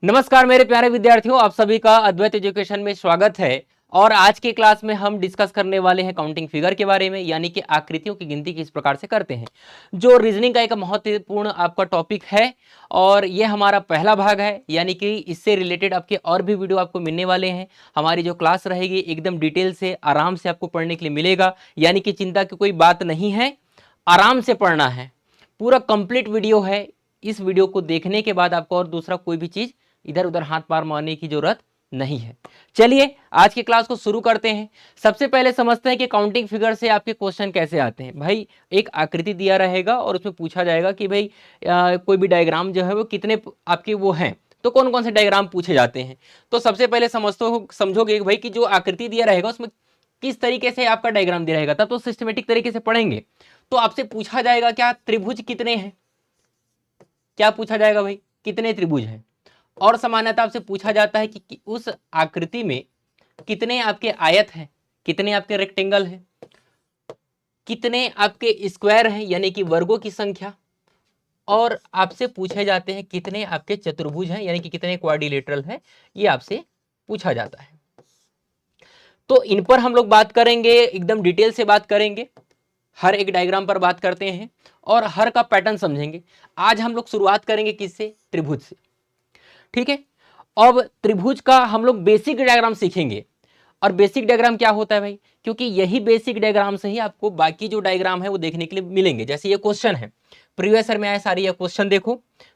नमस्कार मेरे प्यारे विद्यार्थियों, आप सभी का अद्वैत एजुकेशन में स्वागत है। और आज के क्लास में हम डिस्कस करने वाले हैं काउंटिंग फिगर के बारे में, यानी कि आकृतियों की गिनती किस प्रकार से करते हैं, जो रीजनिंग का एक महत्वपूर्ण आपका टॉपिक है। और ये हमारा पहला भाग है, यानी कि इससे रिलेटेड आपके और भी वीडियो आपको मिलने वाले हैं। हमारी जो क्लास रहेगी एकदम डिटेल से आराम से आपको पढ़ने के लिए मिलेगा, यानी कि चिंता की कोई बात नहीं है, आराम से पढ़ना है। पूरा कंप्लीट वीडियो है। इस वीडियो को देखने के बाद आपको और दूसरा कोई भी चीज इधर उधर हाथ पार मारने की जरूरत नहीं है। चलिए आज की क्लास को शुरू करते हैं। सबसे पहले समझते हैं कि काउंटिंग फिगर से आपके क्वेश्चन कैसे आते हैं। भाई एक आकृति दिया रहेगा और उसमें पूछा जाएगा कि भाई कोई भी डायग्राम जो है वो कितने आपके वो हैं, तो कौन कौन से डायग्राम पूछे जाते हैं। तो सबसे पहले समझोगे भाई कि जो आकृति दिया रहेगा उसमें किस तरीके से आपका डायग्राम दिया रहेगा, तब तो सिस्टमेटिक तरीके से पढ़ेंगे। तो आपसे पूछा जाएगा क्या त्रिभुज कितने हैं, क्या पूछा जाएगा भाई कितने त्रिभुज हैं। और सामान्यतः आपसे पूछा जाता है कि उस आकृति में कितने आपके आयत हैं, कितने आपके रेक्टेंगल हैं, कितने आपके स्क्वायर हैं यानी कि वर्गों की संख्या, और आपसे पूछे जाते हैं कितने आपके चतुर्भुज हैं यानी कि कितने क्वाड्रिलेटरल हैं। ये आपसे पूछा जाता है। तो इन पर हम लोग बात करेंगे, एकदम डिटेल से बात करेंगे, हर एक डायग्राम पर बात करते हैं और हर का पैटर्न समझेंगे। आज हम लोग शुरुआत करेंगे किससे, त्रिभुज से। ठीक है, अब त्रिभुज का हम लोग बेसिक डायग्राम सीखेंगे। और बेसिक डायग्राम क्या होता है भाई, क्योंकि यही बेसिक डायग्राम से ही आपको बाकी जो डायग्राम है वो देखने के लिए मिलेंगे। जैसे ये क्वेश्चन है, प्रीवियस ईयर में आए सारे ये क्वेश्चन, देखो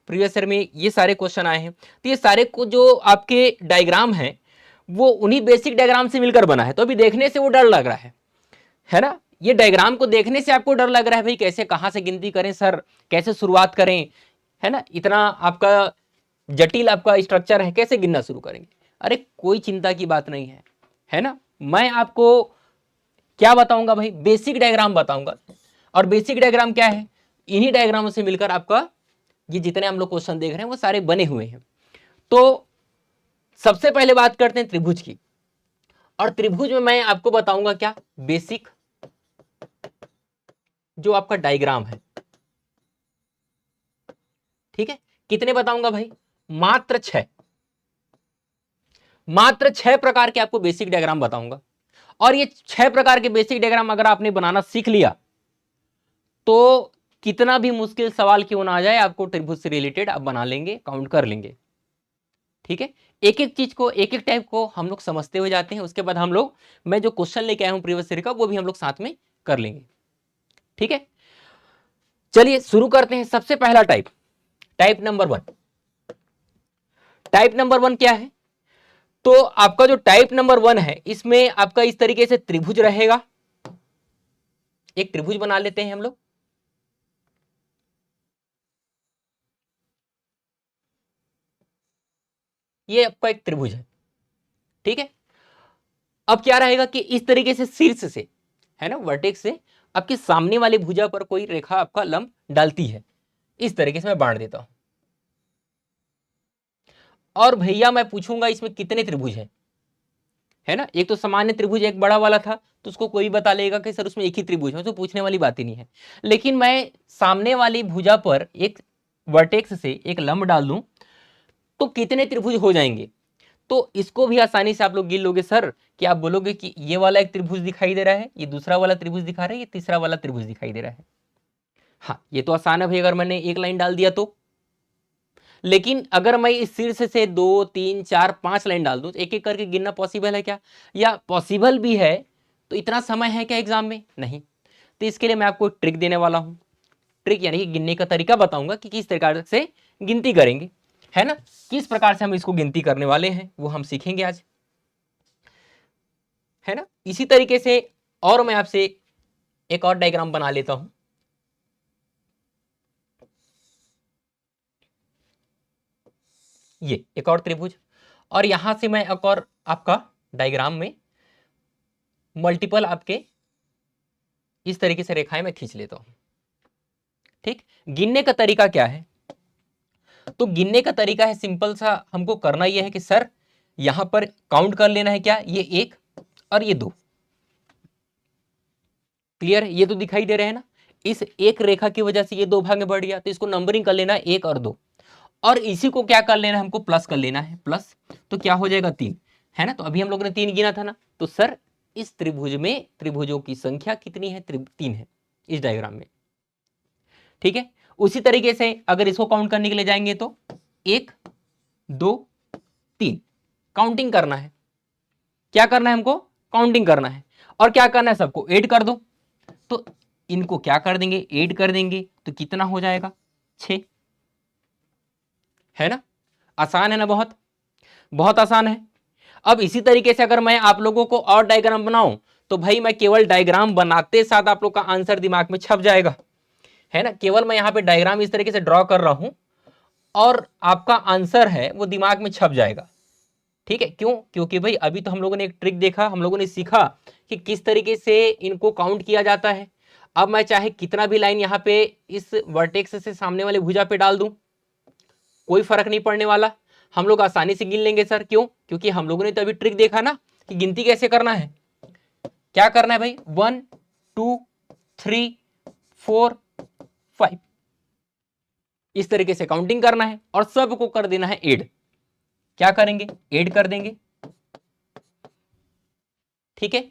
प्रीवियस ईयर में ये सारे क्वेश्चन आए हैं। तो ये सारे को जो आपके डायग्राम है वो उन्हीं बेसिक डायग्राम से मिलकर बना है। तो अभी देखने से वो डर लग रहा है ना। ये डायग्राम को देखने से आपको डर लग रहा है भाई कैसे कहां से गिनती करें सर, कैसे शुरुआत करें, है ना, इतना आपका जटिल आपका स्ट्रक्चर है, कैसे गिनना शुरू करेंगे। अरे कोई चिंता की बात नहीं है ना। मैं आपको क्या बताऊंगा भाई, बेसिक डायग्राम बताऊंगा। और बेसिक डायग्राम क्या है, इन्हीं डायग्रामों से मिलकर आपका ये जितने हम लोग क्वेश्चन देख रहे हैं वो सारे बने हुए हैं। तो सबसे पहले बात करते हैं त्रिभुज की। और त्रिभुज में मैं आपको बताऊंगा क्या, बेसिक जो आपका डायग्राम है। ठीक है, कितने बताऊंगा भाई, मात्र 6, मात्र 6 प्रकार के आपको बेसिक डायग्राम बताऊंगा। और ये 6 प्रकार के बेसिक डायग्राम अगर आपने बनाना सीख लिया तो कितना भी मुश्किल सवाल क्यों ना आ जाए आपको त्रिभुज से रिलेटेड आप बना लेंगे, काउंट कर लेंगे। ठीक है, एक एक चीज को, एक एक टाइप को हम लोग समझते हुए जाते हैं। उसके बाद हम लोग, मैं जो क्वेश्चन लेके आया हूं प्रीवियस ईयर का, वो भी हम लोग साथ में कर लेंगे। ठीक है, चलिए शुरू करते हैं। सबसे पहला type, type number 1। Type number 1 क्या है, तो आपका जो टाइप नंबर 1 है इसमें आपका इस तरीके से त्रिभुज रहेगा। एक त्रिभुज बना लेते हैं हम लोग। ये आपका एक त्रिभुज है। ठीक है, अब क्या रहेगा कि इस तरीके से शीर्ष से, है ना, वर्टेक्स से आपके सामने वाली भुजा पर कोई रेखा आपका लंब डालती है। इस तरीके से मैं बांट देता हूं। और भैया मैं पूछूंगा इसमें कितने त्रिभुज हैं, है ना। एक तो सामान्य त्रिभुज एक बड़ा वाला था, तो उसको कोई बता लेगा कि सर उसमें एक ही त्रिभुज है, तो पूछने वाली बात ही नहीं है। लेकिन मैं सामने वाली भुजा पर एक वर्टेक्स से एक लंब डाल दूं तो कितने त्रिभुज हो जाएंगे। तो इसको भी आसानी से आप लोग गिन लोगे सर, कि आप बोलोगे कि ये वाला एक त्रिभुज दिखाई दे रहा है, ये दूसरा वाला त्रिभुज दिखा रहा है, ये तीसरा वाला त्रिभुज दिखाई दे रहा है। हाँ ये तो आसान है भाई, अगर मैंने एक लाइन डाल दिया तो। लेकिन अगर मैं इस शीर्ष से 2 3 4 5 लाइन डाल दूं, एक एक करके गिनना पॉसिबल है क्या, या पॉसिबल भी है तो इतना समय है क्या एग्जाम में, नहीं। तो इसके लिए मैं आपको ट्रिक देने वाला हूं। ट्रिक यानी कि गिनने का तरीका बताऊंगा कि किस प्रकार से गिनती करेंगे, है ना। किस प्रकार से हम इसको गिनती करने वाले हैं वो हम सीखेंगे आज, है ना। इसी तरीके से और मैं आपसे एक और डायग्राम बना लेता हूं। ये एक और त्रिभुज, और यहां से मैं एक और आपका डायग्राम में मल्टीपल आपके इस तरीके से रेखाएं मैं खींच लेता हूं। ठीक, गिनने का तरीका क्या है, तो गिनने का तरीका है सिंपल सा, हमको करना यह है कि सर यहां पर काउंट कर लेना है क्या, ये 1 और ये 2। क्लियर है, ये तो दिखाई दे रहे हैं ना। इस एक रेखा की वजह से ये 2 भाग में बढ़ गया, तो इसको नंबरिंग कर लेना 1 और 2। और इसी को क्या कर लेना है, हमको प्लस कर लेना है, प्लस तो क्या हो जाएगा 3, है ना। तो अभी हम लोगों ने 3 गिना था ना, तो सर इस त्रिभुज में त्रिभुजों की संख्या कितनी है, 3 है इस डायग्राम में, ठीक है। उसी तरीके से अगर इसको काउंट करने के लिए जाएंगे तो 1 2 3 काउंटिंग करना है, क्या करना है हमको, काउंटिंग करना है, और क्या करना है, सबको ऐड कर दो। तो इनको क्या कर देंगे, ऐड कर देंगे, तो कितना हो जाएगा 6, है ना। आसान है ना, बहुत बहुत आसान है। अब इसी तरीके से अगर मैं आप लोगों को और डायग्राम बनाऊं तो भाई मैं केवल डायग्राम बनाते साथ आप लोग का आंसर दिमाग में छप जाएगा, है ना। केवल मैं यहां पे डायग्राम इस तरीके से ड्रॉ कर रहा हूं और आपका आंसर है वो दिमाग में छप जाएगा, ठीक है। क्यों, क्योंकि भाई अभी तो हम लोगों ने एक ट्रिक देखा, हम लोगों ने सीखा कि किस तरीके से इनको काउंट किया जाता है। अब मैं चाहे कितना भी लाइन यहाँ पे इस वर्टेक्स से सामने वाले भुजा पे डाल दूं, कोई फर्क नहीं पड़ने वाला, हम लोग आसानी से गिन लेंगे सर। क्यों, क्योंकि हम लोगों ने तो अभी ट्रिक देखा ना कि गिनती कैसे करना है। क्या करना है भाई, 1 2 3 4 5 इस तरीके से काउंटिंग करना है और सबको कर देना है ऐड। क्या करेंगे, ऐड कर देंगे, ठीक है।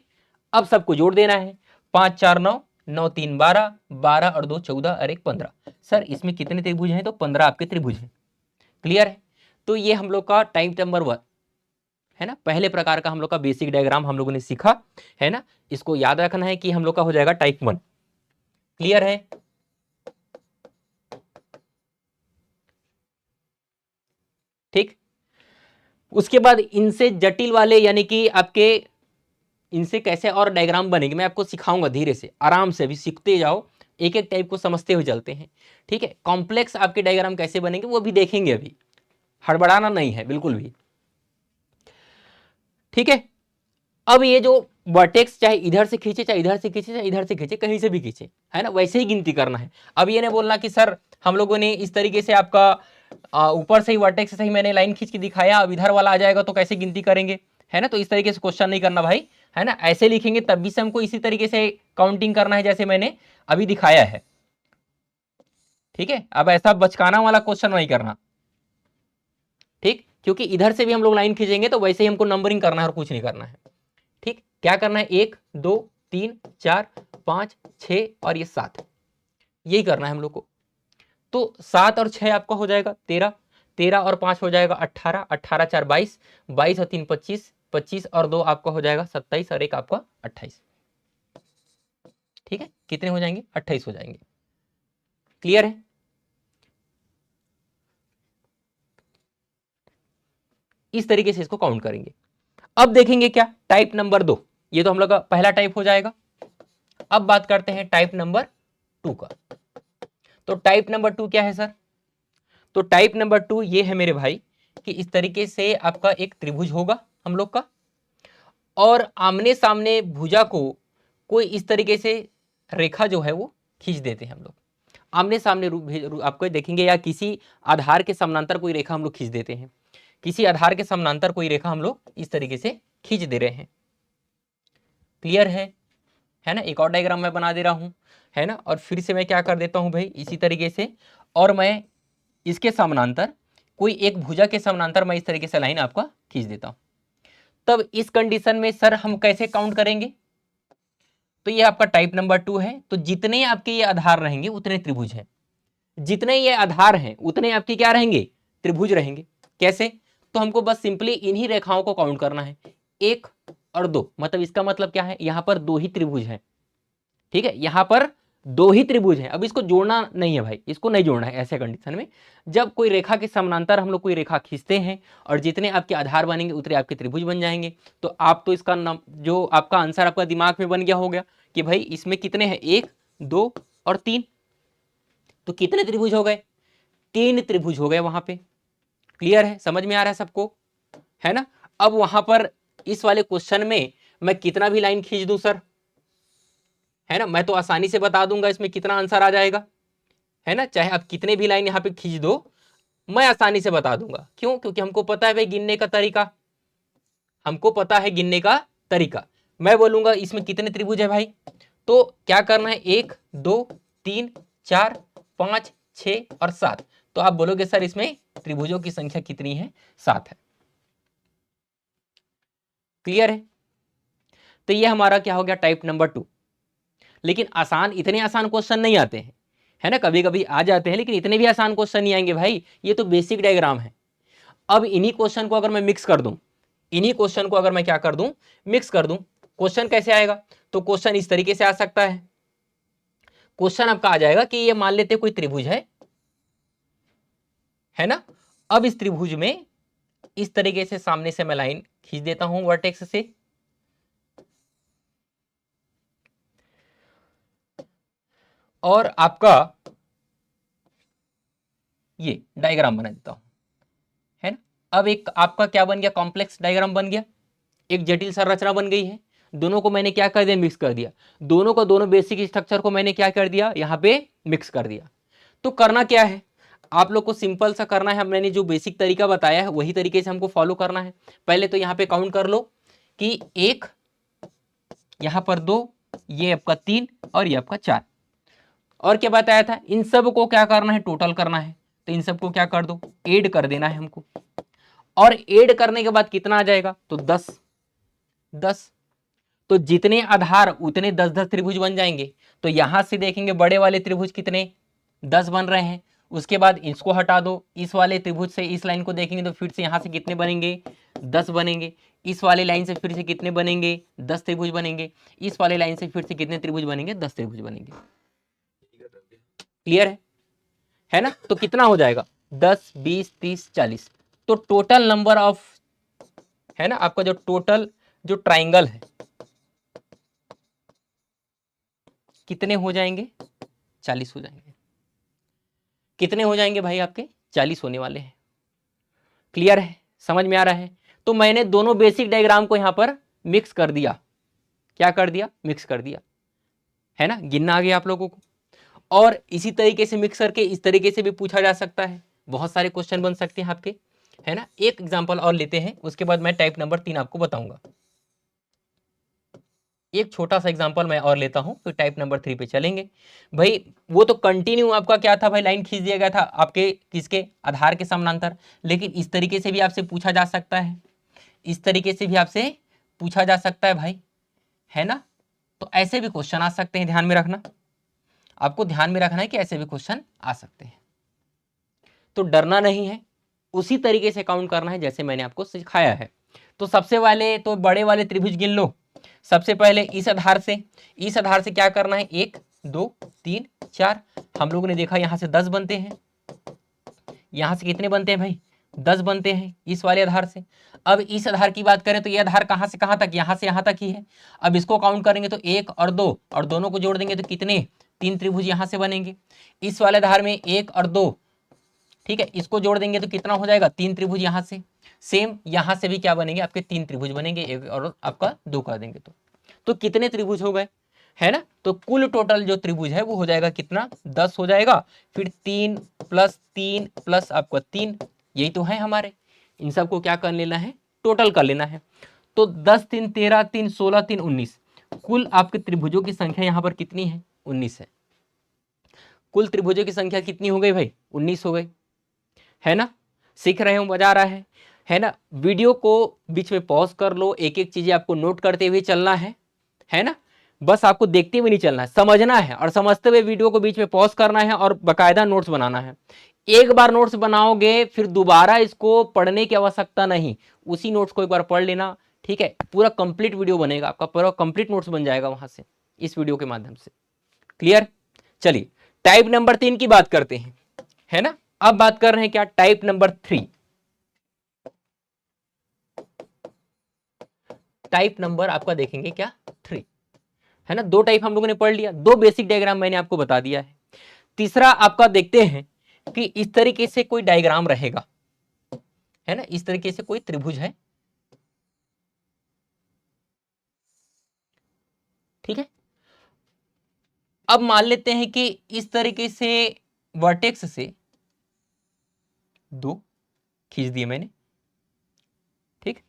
अब सबको जोड़ देना है, 5 4 9 9 3 12 12 और 2 14 और 1 15। सर इसमें कितने त्रिभुज हैं, तो 15 आपके त्रिभुज हैं, क्लियर है। तो ये हम लोग का टाइप नंबर 1 है ना, पहले प्रकार का हम लोग का बेसिक डायग्राम हम लोगों ने सीखा, है ना। इसको याद रखना है कि हम लोग का हो जाएगा टाइप 1, क्लियर है। ठीक, उसके बाद इनसे जटिल वाले यानी कि आपके इनसे कैसे और डायग्राम बनेंगे मैं आपको सिखाऊंगा, धीरे से आराम से, अभी सीखते जाओ, एक एक टाइप को समझते हुए चलते हैं, ठीक है। कॉम्प्लेक्स आपके डायग्राम कैसे बनेंगे वो भी देखेंगे, अभी हड़बड़ाना नहीं है बिल्कुल भी, ठीक है। अब ये जो वर्टेक्स चाहे इधर से खींचे चाहे इधर से खींचे चाहे इधर से खींचे, कहीं से भी खींचे, है ना, वैसे ही गिनती करना है। अब ये नहीं बोलना कि सर हम लोगों ने इस तरीके से आपका ऊपर से ही वर्टेक्स से ही मैंने लाइन खींच के दिखाया, अब इधर वाला आ जाएगा तो कैसे गिनती करेंगे, है ना। तो इस तरीके से क्वेश्चन नहीं करना भाई, है ना। ऐसे लिखेंगे तब भी से हमको इसी तरीके से काउंटिंग करना है जैसे मैंने अभी दिखाया है, ठीक है। अब ऐसा बचकाना वाला क्वेश्चन नहीं करना, ठीक, क्योंकि इधर से भी हम लोग लाइन खींचेंगे तो वैसे ही हमको नंबरिंग करना है और कुछ नहीं करना है, ठीक। क्या करना है, 1 2 3 4 5 6 और ये 7, यही करना है हम लोग को। तो 7 और 6 आपका हो जाएगा 13, 13 और 5 हो जाएगा 18, 18 4 22, 22 और 3 25, 25 और 2 आपका हो जाएगा 27 और 1 आपका 28, ठीक है। कितने हो जाएंगे, 28 हो जाएंगे, क्लियर है। इस तरीके से इसको काउंट करेंगे। अब देखेंगे क्या, टाइप नंबर 2, ये तो हम लोग का पहला टाइप हो जाएगा। अब बात करते हैं टाइप नंबर 2 का। तो टाइप नंबर 2 क्या है सर, तो टाइप नंबर 2 ये है मेरे भाई कि इस तरीके से आपका एक त्रिभुज होगा हम लोग का, और आमने सामने भुजा को कोई इस तरीके से रेखा जो है वो खींच देते हैं हम लोग, आमने सामने रूप आपको देखेंगे, या किसी आधार के समानांतर कोई रेखा हम लोग खींच देते हैं, किसी आधार के समानांतर कोई रेखा हम लोग इस तरीके से खींच दे रहे हैं, क्लियर है ना। एक और डायग्राम मैं बना दे रहा हूं, है ना, और फिर से मैं क्या कर देता हूं भाई इसी तरीके से, और मैं इसके समानांतर कोई एक भुजा के समानांतर मैं इस तरीके से लाइन आपका खींच देता हूं। तब इस कंडीशन में सर हम कैसे काउंट करेंगे, तो ये आपका टाइप नंबर 2 है। तो जितने आपके ये आधार रहेंगे उतने त्रिभुज हैं, जितने ये आधार हैं उतने आपके क्या रहेंगे, त्रिभुज रहेंगे। कैसे, तो हमको बस सिंपली इन्हीं रेखाओं को काउंट करना है, 1 और 2, मतलब इसका मतलब क्या है, यहां पर 2 ही त्रिभुज हैं, ठीक है, यहां पर 2 ही त्रिभुज हैं। अब इसको जोड़ना नहीं है भाई, इसको नहीं जोड़ना है ऐसे कंडीशन में, जब कोई रेखा के समानांतर हम लोग कोई रेखा खींचते हैं और जितने आपके आधार बनेंगे उतने आपके त्रिभुज बन जाएंगे। तो आप तो इसका जो आपका आंसर आपका दिमाग में बन गया हो गया कि भाई इसमें कितने हैं, 1 2 और 3, तो कितने त्रिभुज हो गए, 3 त्रिभुज हो गए वहां पे, क्लियर है, समझ में आ रहा है सबको, है ना। अब वहां पर इस वाले क्वेश्चन में मैं कितना भी लाइन खींच दूं सर, है ना, मैं तो आसानी से बता दूंगा इसमें कितना आंसर आ जाएगा, है ना। चाहे आप कितने भी लाइन यहाँ पे खींच दो मैं आसानी से बता दूंगा। क्यों, क्योंकि हमको पता है भाई गिनने का तरीका, हमको पता है गिनने का तरीका। मैं बोलूंगा इसमें कितने त्रिभुज है भाई, तो क्या करना है, 1 2 3 4 5 6 और 7, तो आप बोलोगे सर इसमें त्रिभुजों की संख्या कितनी है, 7 है। क्लियर है? तो ये हमारा क्या हो गया, टाइप नंबर 2। लेकिन आसान, इतने आसान क्वेश्चन नहीं आते हैं, है ना, कभी कभी आ जाते हैं, लेकिन इतने भी आसान क्वेश्चन नहीं आएंगे भाई, ये तो बेसिक डायग्राम है। अब इन्हीं क्वेश्चन को अगर मैं मिक्स कर दूं, इन्हीं क्वेश्चन को अगर मैं क्या कर दूं, मिक्स कर दूं, क्वेश्चन कैसे आएगा, तो क्वेश्चन इस तरीके से आ सकता है। क्वेश्चन आपका आ जाएगा कि ये मान लेते कोई त्रिभुज है ना। अब इस त्रिभुज में इस तरीके से सामने से मैं लाइन खींच देता हूं वर्टेक्स से, और आपका ये डायग्राम बना देता हूं, है ना। अब एक आपका क्या बन गया, कॉम्प्लेक्स डायग्राम बन गया, एक जटिल संरचना बन गई है। दोनों को मैंने क्या कर दिया, मिक्स कर दिया। दोनों को, दोनों बेसिक स्ट्रक्चर को मैंने क्या कर दिया, यहां पे मिक्स कर दिया। तो करना क्या है, आप लोग को सिंपल सा करना है, मैंने जो बेसिक तरीका बताया है वही तरीके से हमको फॉलो करना है। पहले तो यहाँ पे काउंट कर लो कि 1, यहाँ पर 2, ये आपका 3 और ये आपका 4। और क्या बताया था, इन सब को क्या करना है, टोटल करना है। तो इन सब को क्या कर दो, ऐड कर देना है हमको। और ऐड करने के बाद कितना आ जाएगा, तो 10 10। तो जितने आधार उतने 10-10 त्रिभुज बन जाएंगे। तो यहां से देखेंगे बड़े वाले त्रिभुज कितने, 10 बन रहे हैं। उसके बाद इसको हटा दो, इस वाले त्रिभुज से इस लाइन को देखेंगे तो फिर से यहां से कितने बनेंगे, 10 बनेंगे। इस वाले लाइन से फिर से कितने बनेंगे, 10 त्रिभुज बनेंगे। इस वाले लाइन से फिर से कितने त्रिभुज बनेंगे, 10 त्रिभुज बनेंगे। क्लियर है ना। तो कितना हो जाएगा, 10, 20, 30, 40। तो टोटल नंबर ऑफ, है ना, आपका जो टोटल जो ट्राइंगल है कितने हो जाएंगे, 40 हो जाएंगे। कितने हो जाएंगे भाई आपके, 40 होने वाले हैं। क्लियर है, समझ में आ रहा है। तो मैंने दोनों बेसिक डायग्राम को यहां पर मिक्स कर दिया। क्या कर दिया, मिक्स कर दिया, है ना, गिनना आ गया आप लोगों को। और इसी तरीके से मिक्स करके इस तरीके से भी पूछा जा सकता है, बहुत सारे क्वेश्चन बन सकते हैं आपके, है ना। एक एग्जांपल और लेते हैं, उसके बाद मैं टाइप नंबर 3 आपको बताऊंगा। एक छोटा सा एग्जांपल मैं और लेता हूं, फिर टाइप नंबर 3 पे चलेंगे। भाई वो तो कंटिन्यू आपका क्या था भाई, लाइन खींच दिया गया था आपके किसके, आधार के समानांतर। लेकिन इस तरीके से भी आपसे पूछा जा सकता है, इस तरीके से भी आपसे पूछा जा सकता है भाई, है ना। तो ऐसे भी क्वेश्चन आ सकते हैं, ध्यान में रखना, आपको ध्यान में रखना है कि ऐसे भी क्वेश्चन आ सकते हैं। तो डरना नहीं है, उसी तरीके से काउंट करना है जैसे मैंने आपको सिखाया है। तो सबसे वाले तो बड़े वाले त्रिभुज गिन लो। सबसे पहले इस आधार से क्या करना है, 1, 2, 3, 4। हम लोगों ने देखा यहां से 10 बनते हैं, यहां से कितने बनते हैं भाई, 10 बनते हैं इस वाले आधार से। अब इस आधार की बात करें तो ये आधार कहां से कहां तक, यहां से यहां तक ही है। अब इसको काउंट करेंगे तो 1 और 2, और दोनों को जोड़ देंगे तो कितने, 3 त्रिभुज यहां से बनेंगे। इस वाले आधार में 1 और 2, ठीक है, इसको जोड़ देंगे तो कितना हो जाएगा, 3 त्रिभुज यहां से। सेम यहां से भी क्या बनेंगे, आपके 3 त्रिभुज बनेंगे, एक और आपका 2 कर देंगे तो कितने त्रिभुज हो गए, है ना। तो कुल टोटल जो त्रिभुज है वो हो जाएगा कितना, 10 हो जाएगा। फिर 3 प्लस 3 प्लस आपका 3, यही तो है हमारे। इन सबको क्या कर लेना है, टोटल कर लेना है। तो 10 3 13, 3 16, 3 19, कुल आपके त्रिभुजों की संख्या यहां पर कितनी है, 19 है। कुल त्रिभुजों की संख्या कितनी हो गई भाई, 19 हो गई, है ना। सीख रहे हो, मजा आ रहा है ना। वीडियो को बीच में पॉज कर लो, एक एक चीजें आपको नोट करते हुए चलना है ना। बस आपको देखते हुए नहीं चलना है, समझना है, और समझते हुए वीडियो को बीच में पॉज करना है और बकायदा नोट्स बनाना है। एक बार नोट्स बनाओगे फिर दोबारा इसको पढ़ने की आवश्यकता नहीं, उसी नोट्स को एक बार पढ़ लेना, ठीक है। पूरा कंप्लीट वीडियो बनेगा आपका, पूरा कंप्लीट नोट्स बन जाएगा वहां से, इस वीडियो के माध्यम से। क्लियर, चलिए टाइप नंबर 3 की बात करते हैं, है ना। अब बात कर रहे हैं क्या, टाइप नंबर 3। टाइप नंबर आपका देखेंगे क्या, 3, है ना। 2 टाइप हम लोगों ने पढ़ लिया, 2 बेसिक डायग्राम मैंने आपको बता दिया है। तीसरा आपका देखते हैं कि इस तरीके से कोई डायग्राम रहेगा, है ना, इस तरीके से कोई त्रिभुज है, ठीक है। अब मान लेते हैं कि इस तरीके से वर्टेक्स से 2 खींच दिए मैंने, ठीक।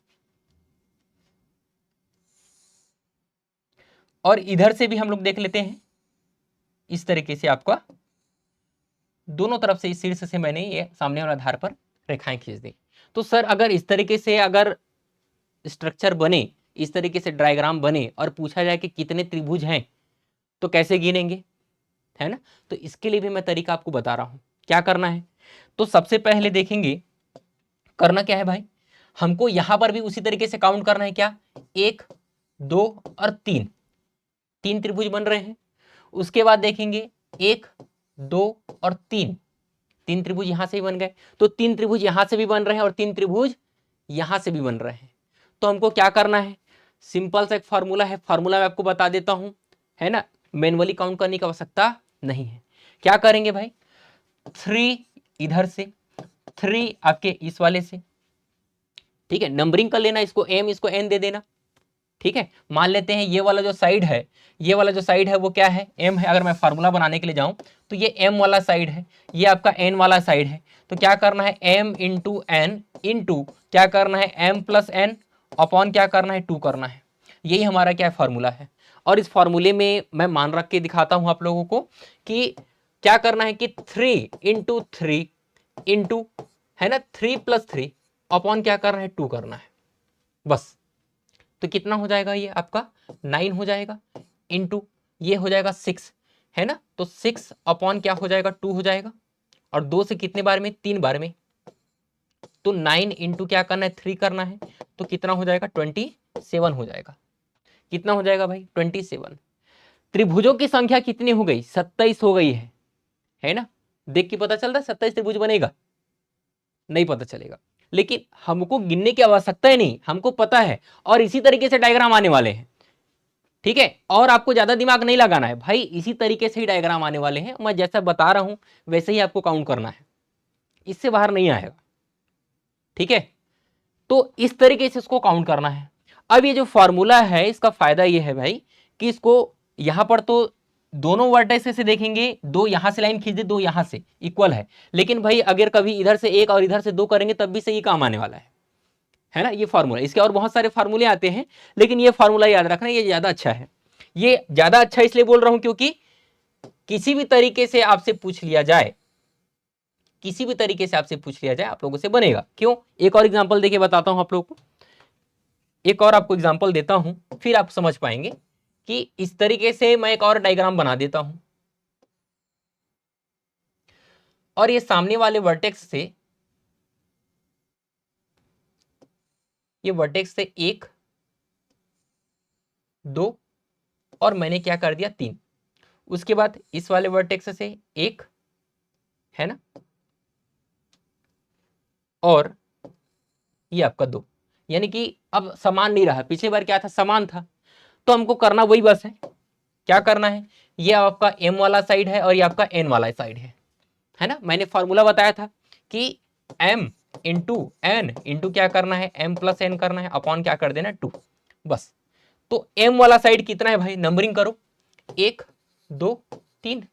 और इधर से भी हम लोग देख लेते हैं, इस तरीके से आपका दोनों तरफ से इस शीर्ष से मैंने ये सामने वाला आधार पर रेखाएं खींच दी। तो सर अगर इस तरीके से अगर स्ट्रक्चर बने, इस तरीके से डायग्राम बने और पूछा जाए कि कितने त्रिभुज हैं तो कैसे गिनेंगे, है ना। तो इसके लिए भी मैं तरीका आपको बता रहा हूं क्या करना है। तो सबसे पहले देखेंगे करना क्या है भाई, हमको यहां पर भी उसी तरीके से काउंट करना है। क्या, 1 2 और 3, 3 त्रिभुज बन रहे हैं। उसके बाद देखेंगे 1 2 और 3, 3 त्रिभुज यहां से भी बन गए। तो 3 त्रिभुज यहां से भी बन रहे हैं और 3 त्रिभुज यहां से भी बन रहे हैं। तो हमको क्या करना है, सिंपल सा एक फार्मूला है, फार्मूला मैं आपको बता देता हूं, है ना। मैनुअली काउंट करने की आवश्यकता नहीं है। क्या करेंगे भाई, 3 इधर से, 3 आपके इस वाले से, ठीक है। नंबरिंग कर लेना, इसको m इसको n दे देना, ठीक है। मान लेते हैं ये वाला जो साइड है, ये वाला जो साइड है वो क्या है, m है। अगर मैं फार्मूला बनाने के लिए जाऊं तो ये m वाला साइड है, ये आपका n वाला साइड है। तो क्या करना है, m इंटू एन इंटू क्या करना है, m प्लस एन अपॉन क्या करना है, 2 करना है। यही हमारा क्या फार्मूला है। और इस फार्मूले में मैं मान रख के दिखाता हूं आप लोगों को कि क्या करना है कि 3 इंटू 3 इंटू, है ना, 3 प्लस 3 अपॉन क्या करना है, 2 करना है बस। तो कितना हो जाएगा, ये आपका 9 हो जाएगा, इंटू ये हो जाएगा 6, है ना। तो 6 अपॉन क्या हो जाएगा, 2 हो जाएगा। और 2 से कितने बार में, 3 बार में। तो 9 इंटू क्या करना है, 3 करना है। तो कितना हो जाएगा, 27 हो जाएगा। कितना हो जाएगा भाई, 27। त्रिभुजों की संख्या कितनी हो गई, 27 हो गई है ना। देख के पता चल रहा है 27 त्रिभुज बनेगा, नहीं पता चलेगा। लेकिन हमको गिनने की आवश्यकता ही नहीं, हमको पता है। और इसी तरीके से डायग्राम आने वाले हैं, ठीक है। और आपको ज्यादा दिमाग नहीं लगाना है भाई, इसी तरीके से ही डायग्राम आने वाले हैं। मैं जैसा बता रहा हूं वैसे ही आपको काउंट करना है, इससे बाहर नहीं आएगा, ठीक है। तो इस तरीके से इसको काउंट करना है। अब ये जो फॉर्मूला है इसका फायदा ये है भाई कि इसको यहां पर तो दोनों वर्टेक्स से देखेंगे, 2 यहां से लाइन खींच दे, 2 यहां से इक्वल है। लेकिन भाई अगर कभी इधर से 1 और इधर से 2 करेंगे तब भी सही काम आने वाला है ना। ये फार्मूला, इसके और बहुत सारे फार्मूले आते हैं, लेकिन ये फार्मूला याद रखना, ये ज्यादा अच्छा है। ये ज्यादा अच्छा इसलिए बोल रहा हूं क्योंकि किसी भी तरीके से आपसे पूछ लिया जाए, किसी भी तरीके से आपसे पूछ लिया जाए आप लोगों से बनेगा। क्यों, एक और एग्जांपल देके बताता हूं आप लोगों को, एक और आपको एग्जांपल देता हूं, फिर आप समझ पाएंगे कि इस तरीके से मैं एक और डायग्राम बना देता हूं। और ये सामने वाले वर्टेक्स से, ये वर्टेक्स से 1 2 और मैंने क्या कर दिया 3। उसके बाद इस वाले वर्टेक्स से 1, है ना, और ये आपका 2। यानी कि अब समान नहीं रहा, पिछली बार क्या था, समान था। तो हमको करना वही बस है, क्या करना है, ये आपका m वाला साइड है और ये आपका n वाला साइड है ना। मैंने फॉर्मूला बताया था कि m इंटू एन इंटू क्या करना है, m प्लस एन करना है, अपॉन क्या कर देना, 2 बस। तो m वाला साइड कितना है भाई, नंबरिंग करो, 1 2 3।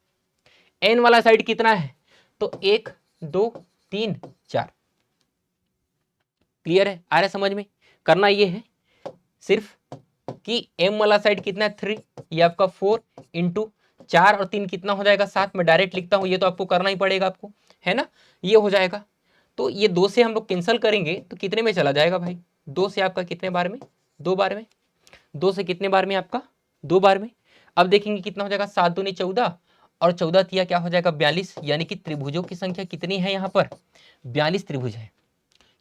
n वाला साइड कितना है, तो 1 2 3 4। क्लियर है, आ रहा है समझ में। करना ये है सिर्फ कि m वाला साइड कितना है, 3, ये आपका 4 इंटू 4 और 3 कितना हो जाएगा, 7। मैं डायरेक्ट लिखता हूं, ये तो आपको करना ही पड़ेगा आपको, है ना। ये हो जाएगा। तो ये 2 से हम लोग कैंसिल करेंगे तो कितने में चला जाएगा भाई, 2 से आपका कितने बार में, 2 बार में। 2 से कितने बार में आपका, 2 बार में। अब देखेंगे कितना हो जाएगा, 7 दूनी 14 और 14 तिया क्या हो जाएगा, 42। यानी कि त्रिभुजों की संख्या कितनी है यहाँ पर, 42 त्रिभुज है।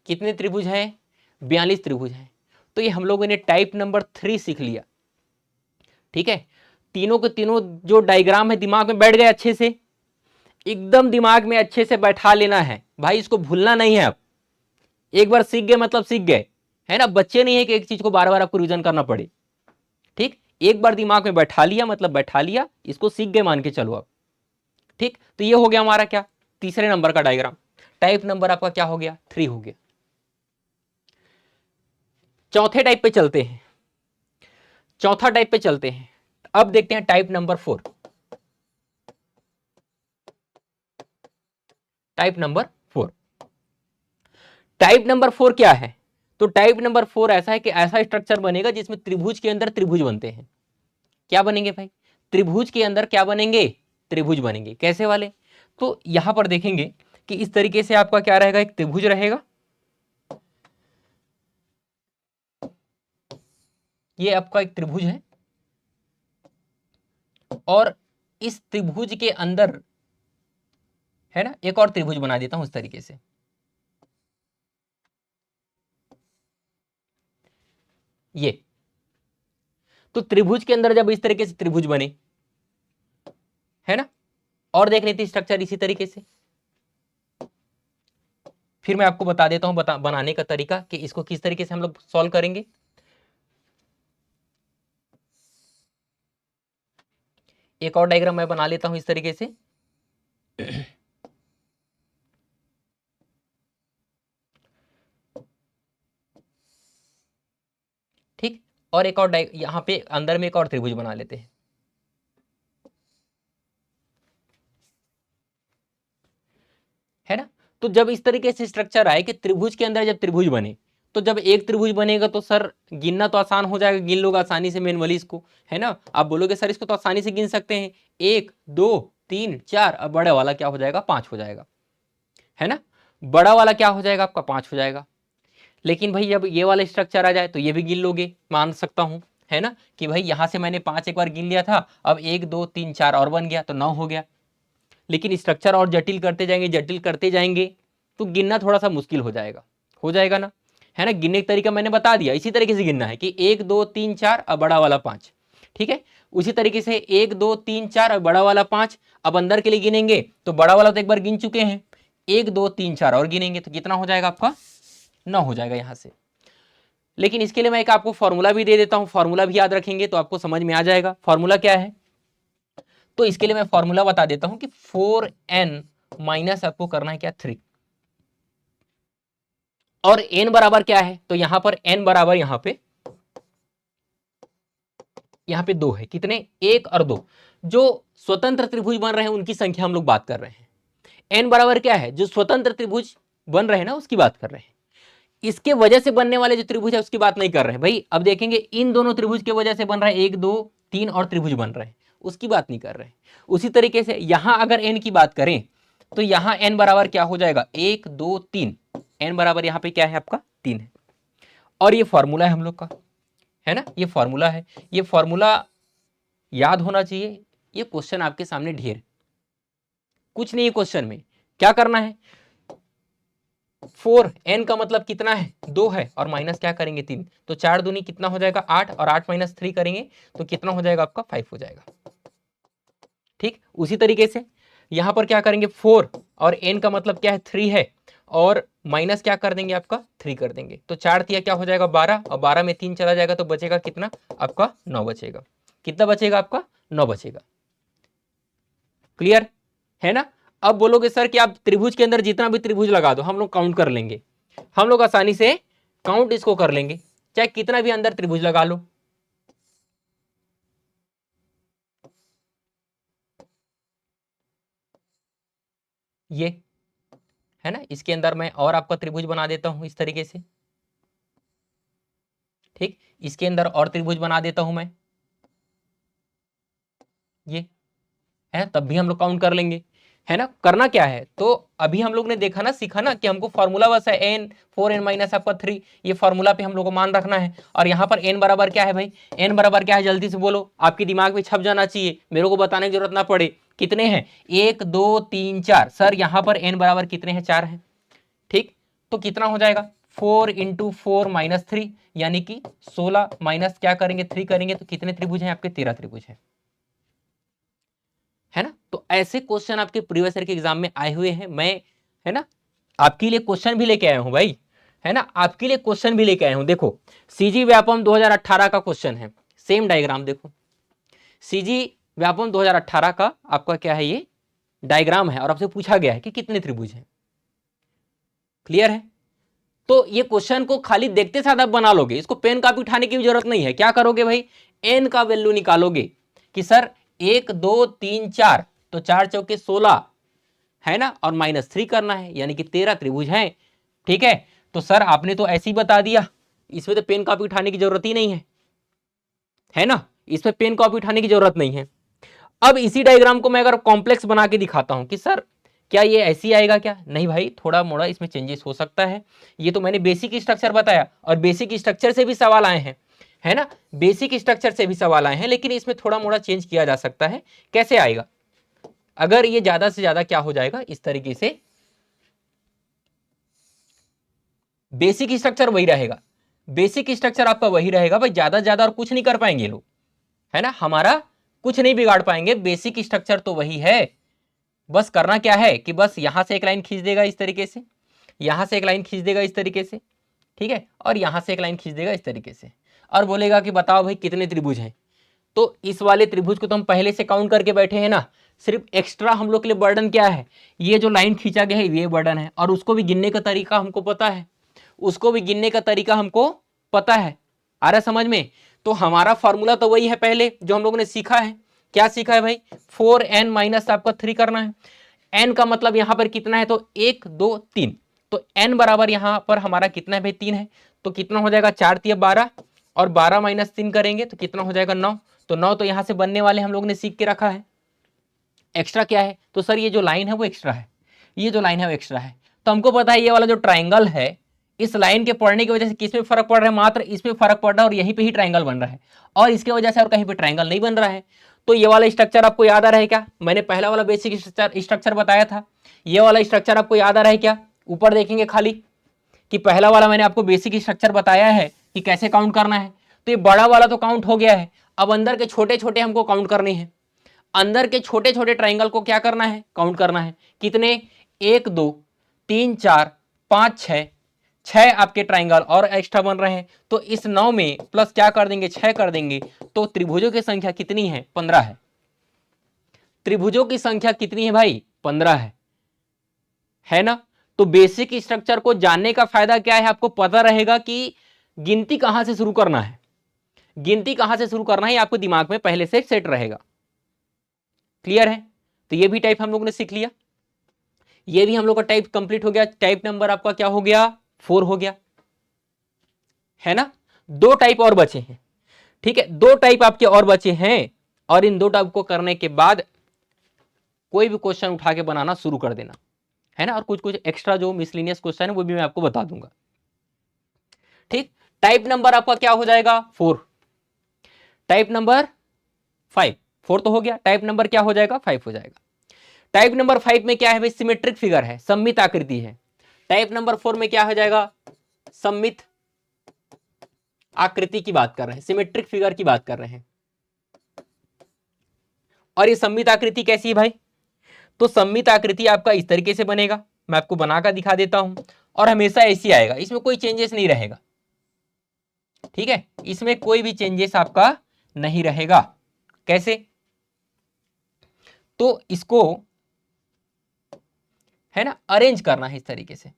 कितने त्रिभुज हैं, 42 त्रिभुज हैं। तो ये हम लोगों ने टाइप नंबर 3 सीख लिया, ठीक है। तीनों के तीनों जो डायग्राम है दिमाग में बैठ गए अच्छे से, एकदम दिमाग में अच्छे से बैठा लेना है भाई, इसको भूलना नहीं है। आप एक बार सीख गए मतलब सीख गए, है ना। बच्चे नहीं है कि एक चीज को बार बार आपको रिवीजन करना पड़े, ठीक। एक बार दिमाग में बैठा लिया मतलब बैठा लिया, इसको सीख गए मान के चलो आप, ठीक। तो ये हो गया हमारा क्या, तीसरे नंबर का डायग्राम। टाइप नंबर आपका क्या हो गया, 3 हो गया। चौथे टाइप पे चलते हैं, चौथा टाइप पे चलते हैं। अब देखते हैं type number 4। Type number 4, type number 4 क्या है, तो टाइप नंबर 4 ऐसा है कि ऐसा स्ट्रक्चर बनेगा जिसमें त्रिभुज के अंदर त्रिभुज बनते हैं। क्या बनेंगे भाई, त्रिभुज के अंदर क्या बनेंगे, त्रिभुज बनेंगे। कैसे वाले, तो यहां पर देखेंगे कि इस तरीके से आपका क्या रहेगा, एक त्रिभुज रहेगा, ये आपका एक त्रिभुज है, और इस त्रिभुज के अंदर है ना एक और त्रिभुज बना देता हूं इस तरीके से। ये तो त्रिभुज के अंदर जब इस तरीके से त्रिभुज बने, है ना, और देख लेते स्ट्रक्चर इसी तरीके से, फिर मैं आपको बता देता हूं बनाने का तरीका कि इसको किस तरीके से हम लोग सॉल्व करेंगे। एक और डायग्राम मैं बना लेता हूं इस तरीके से। ठीक, और एक और यहां पे अंदर में एक और त्रिभुज बना लेते हैं। है ना, तो जब इस तरीके से स्ट्रक्चर आए कि त्रिभुज के अंदर जब त्रिभुज बने, तो जब एक त्रिभुज बनेगा तो सर गिनना तो आसान हो जाएगा, गिन लोग आसानी से मैनुअली इसको, है ना। आप बोलोगे सर इसको तो आसानी से गिन सकते हैं, 1 2 3 4, अब बड़ा वाला क्या हो जाएगा, 5 हो जाएगा, है ना, बड़ा वाला क्या हो जाएगा आपका, 5 हो जाएगा। लेकिन भाई जब ये वाला स्ट्रक्चर आ जाए तो ये भी गिन लोगे, मान सकता हूं, है ना, कि भाई यहां से मैंने 5 एक बार गिन लिया था, अब 1 2 3 4 और बन गया तो 9 हो गया। लेकिन स्ट्रक्चर और जटिल करते जाएंगे, जटिल करते जाएंगे तो गिनना थोड़ा सा मुश्किल हो जाएगा ना, है ना। गिनने का तरीका मैंने बता दिया, इसी तरीके से गिनना है कि 1 2 3 4 अब बड़ा वाला 5, ठीक है। उसी तरीके से 1 2 3 4 अब बड़ा वाला 5, अब अंदर के लिए गिनेंगे तो बड़ा वाला तो एक बार गिन चुके हैं, 1 2 3 4 और गिनेंगे तो कितना हो जाएगा आपका, 9 हो जाएगा यहां से। लेकिन इसके लिए मैं एक आपको फॉर्मूला भी दे देता हूं, फॉर्मूला भी याद रखेंगे तो आपको समझ में आ जाएगा। फॉर्मूला क्या है, तो इसके लिए मैं फॉर्मूला बता देता हूं कि 4n माइनस आपको करना है क्या, 3, और n बराबर क्या है, तो यहां पर n बराबर यहां पे 2 है, कितने, 1 और 2, जो स्वतंत्र त्रिभुज बन रहे हैं उनकी संख्या हम लोग बात कर रहे हैं। n बराबर क्या है, जो स्वतंत्र त्रिभुज बन रहे हैं ना उसकी बात कर रहे हैं, इसके वजह से बनने वाले जो त्रिभुज है उसकी बात नहीं कर रहे हैं भाई। अब देखेंगे इन दोनों त्रिभुज के वजह से बन रहा है 1 2 3 और त्रिभुज बन रहे हैं, उसकी बात नहीं कर रहे हैं। उसी तरीके से यहां अगर n की बात करें तो यहां n बराबर क्या हो जाएगा, 1 2 3, n बराबर यहां पे क्या है आपका 3 है, और ये फॉर्मूला है हम लोग का, है ना, ये फॉर्मूला है, ये फॉर्मूला याद होना चाहिए। ये क्वेश्चन आपके सामने ढेर, कुछ नहीं है क्वेश्चन में, क्या करना है, 4 n का मतलब कितना है, 2 है, और माइनस क्या करेंगे 3, तो 4 दूनी कितना हो जाएगा 8, और 8 माइनस 3 करेंगे तो कितना हो जाएगा आपका 5 हो जाएगा। ठीक, उसी तरीके से यहां पर क्या करेंगे, 4 और n का मतलब क्या है 3 है, और माइनस क्या कर देंगे आपका 3 कर देंगे, तो 4 तिया क्या हो जाएगा 12, और 12 में 3 चला जाएगा तो बचेगा कितना आपका 9 बचेगा। कितना बचेगा आपका 9 बचेगा। क्लियर है ना। अब बोलोगे सर कि आप त्रिभुज के अंदर जितना भी त्रिभुज लगा दो हम लोग काउंट कर लेंगे, हम लोग आसानी से काउंट इसको कर लेंगे, चाहे कितना भी अंदर त्रिभुज लगा लो। ये है ना, इसके अंदर मैं और आपका त्रिभुज बना देता हूं इस तरीके से, ठीक, इसके अंदर और त्रिभुज बना देता हूं मैं, ये है, तब भी हम लोग काउंट कर लेंगे, है ना। करना क्या है, तो अभी हम लोग ने देखा ना, सीखा ना कि हमको फॉर्मूला बस है n 4n माइनस आपका 3, ये फॉर्मूला पे हम लोग को मान रखना है। और यहाँ पर n बराबर क्या है भाई, n बराबर क्या है जल्दी से बोलो, आपके दिमाग में छप जाना चाहिए, मेरे को बताने की जरूरत ना पड़े। कितने हैं, 1 2 3 4, सर यहाँ पर n बराबर कितने हैं, 4 है, ठीक, तो कितना हो जाएगा 4 इंटू 4 माइनस 3, यानी कि 16 माइनस क्या करेंगे 3 करेंगे तो कितने त्रिभुज हैं आपके, 13 त्रिभुज हैं, है ना। तो ऐसे क्वेश्चन आपके प्रीवियस ईयर के एग्जाम में आए हुए हैं, मैं है ना आपके लिए क्वेश्चन भी लेके आया हूं भाई, है ना, आपके लिए क्वेश्चन भी लेके आया हूं। देखो सीजी व्यापम 2018 का क्वेश्चन है, सेम डायग्राम देखो, सीजी व्यापम 2018 का आपका क्या है, ये डायग्राम है, और आपसे पूछा गया है कि कितने त्रिभुज हैं। क्लियर है, तो ये क्वेश्चन को खाली देखते साथ आप बना लोगे, इसको पेन कॉपी उठाने की जरूरत नहीं है। क्या करोगे भाई, एन का वैल्यू निकालोगे कि सर 1 2 3 4, तो 4 चौके 16, है ना, और माइनस 3 करना है, यानी कि 13 त्रिभुज हैं। ठीक है, तो सर आपने तो ऐसे ही बता दिया, इसमें तो पेन कॉपी उठाने की जरूरत ही नहीं है ना, इसमें पेन कॉपी उठाने की जरूरत नहीं है। अब इसी डायग्राम को मैं अगर कॉम्प्लेक्स बना के दिखाता हूं कि सर क्या ये ऐसी आएगा क्या? नहीं भाई, थोड़ा मोड़ा इसमें चेंजेस हो सकता है। ये तो मैंने बेसिक स्ट्रक्चर बताया, और बेसिक स्ट्रक्चर से भी सवाल आए हैं, है ना, बेसिक स्ट्रक्चर से भी सवाल आए हैं, लेकिन इसमें थोड़ा मोड़ा चेंज किया जा सकता है। कैसे आएगा? अगर ये ज्यादा से ज्यादा क्या हो जाएगा, इस तरीके से बेसिक स्ट्रक्चर वही रहेगा, बेसिक स्ट्रक्चर आपका वही रहेगा भाई, ज्यादा ज्यादा और कुछ नहीं कर पाएंगे लोग, है ना, हमारा कुछ नहीं बिगाड़ पाएंगे, बेसिक स्ट्रक्चर तो वही है। बस करना क्या है कि बस यहां से एक लाइन खींच देगा इस तरीके से, यहां से एक लाइन खींच देगा इस तरीके से, ठीक है, और यहां से एक लाइन खींच देगा इस तरीके से, और बोलेगा कि बताओ भाई कितने त्रिभुज हैं। तो इस वाले त्रिभुज को तो हम पहले से काउंट करके बैठे हैं ना, सिर्फ एक्स्ट्रा हम लोग के लिए बर्डन क्या है, ये जो लाइन खींचा गया है ये बर्डन है, और उसको भी गिनने का तरीका हमको पता है, उसको भी गिनने का तरीका हमको पता है। आ रहा समझ में? तो हमारा फॉर्मूला तो वही है पहले जो हम लोगों ने सीखा है। क्या सीखा है भाई? 4n माइनस आपका 3 करना है। n का मतलब यहां पर कितना है, तो 1 2 3, तो n बराबर यहां पर हमारा कितना है भाई, 3 है, तो कितना हो जाएगा, 4 3 12, और 12 माइनस 3 करेंगे तो कितना हो जाएगा, 9। तो 9 तो यहां से बनने वाले हम लोग ने सीख के रखा है। एक्स्ट्रा क्या है, तो सर ये जो लाइन है वो एक्स्ट्रा है, ये जो लाइन है वो एक्स्ट्रा है। तो हमको पता है ये वाला जो ट्राइंगल है, इस लाइन के पड़ने की वजह से किसमें फर्क पड़ रहा है, मात्र इसमें फर्क पड़ रहा है, और यहीं पे ही ट्राइंगल बन रहा है, और इसके वजह से और कहीं पे ट्राइंगल नहीं बन रहा है। तो ये वाला स्ट्रक्चर आपको याद आ रहा है क्या? मैंने पहला वाला बेसिक स्ट्रक्चर बताया था, ये वाला स्ट्रक्चर आपको याद आ रहा है क्या? ऊपर देखेंगे खाली कि पहला वाला मैंने आपको बेसिक स्ट्रक्चर बताया है कि कैसे काउंट करना है। तो ये बड़ा वाला तो काउंट हो गया है, अब अंदर के छोटे छोटे हमको काउंट करने हैं। अंदर के छोटे छोटे ट्राइंगल को क्या करना है, काउंट करना है। कितने? 1 2 3 4 5 6, 6 आपके ट्राइंगल और एक्स्ट्रा बन रहे हैं। तो इस 9 में प्लस क्या कर देंगे, 6 कर देंगे, तो त्रिभुजों की संख्या कितनी है, 15 है। त्रिभुजों की संख्या कितनी है भाई, 15 है ना। तो बेसिक स्ट्रक्चर को जानने का फायदा क्या है, आपको पता रहेगा कि गिनती कहां से शुरू करना है, गिनती कहां से शुरू करना है, आपको दिमाग में पहले से सेट रहेगा। क्लियर है? तो ये भी टाइप हम लोग ने सीख लिया, ये भी हम लोग का टाइप कंप्लीट हो गया। टाइप नंबर आपका क्या हो गया, 4 हो गया, है ना। 2 टाइप और बचे हैं, ठीक है, 2 टाइप आपके और बचे हैं, और इन 2 टाइप को करने के बाद कोई भी क्वेश्चन उठा के बनाना शुरू कर देना, है ना, और कुछ कुछ एक्स्ट्रा जो मिसलिनियस क्वेश्चन है वो भी मैं आपको बता दूंगा। ठीक, टाइप नंबर आपका क्या हो जाएगा, 4। टाइप नंबर 5, 4 तो हो गया, टाइप नंबर क्या हो जाएगा, 5 हो जाएगा। टाइप नंबर 5 में क्या है भाई, सिमेट्रिक फिगर है, सममित आकृति है। टाइप नंबर 4 में क्या हो जाएगा, सममित आकृति की बात कर रहे हैं, सिमेट्रिक फिगर की बात कर रहे हैं। और ये सममित आकृति कैसी है भाई, तो सममित आकृति आपका इस तरीके से बनेगा, मैं आपको बनाकर दिखा देता हूं, और हमेशा ऐसी आएगा, इसमें कोई चेंजेस नहीं रहेगा, ठीक है, इसमें कोई भी चेंजेस आपका नहीं रहेगा। कैसे? तो इसको है ना अरेंज करना है इस तरीके से,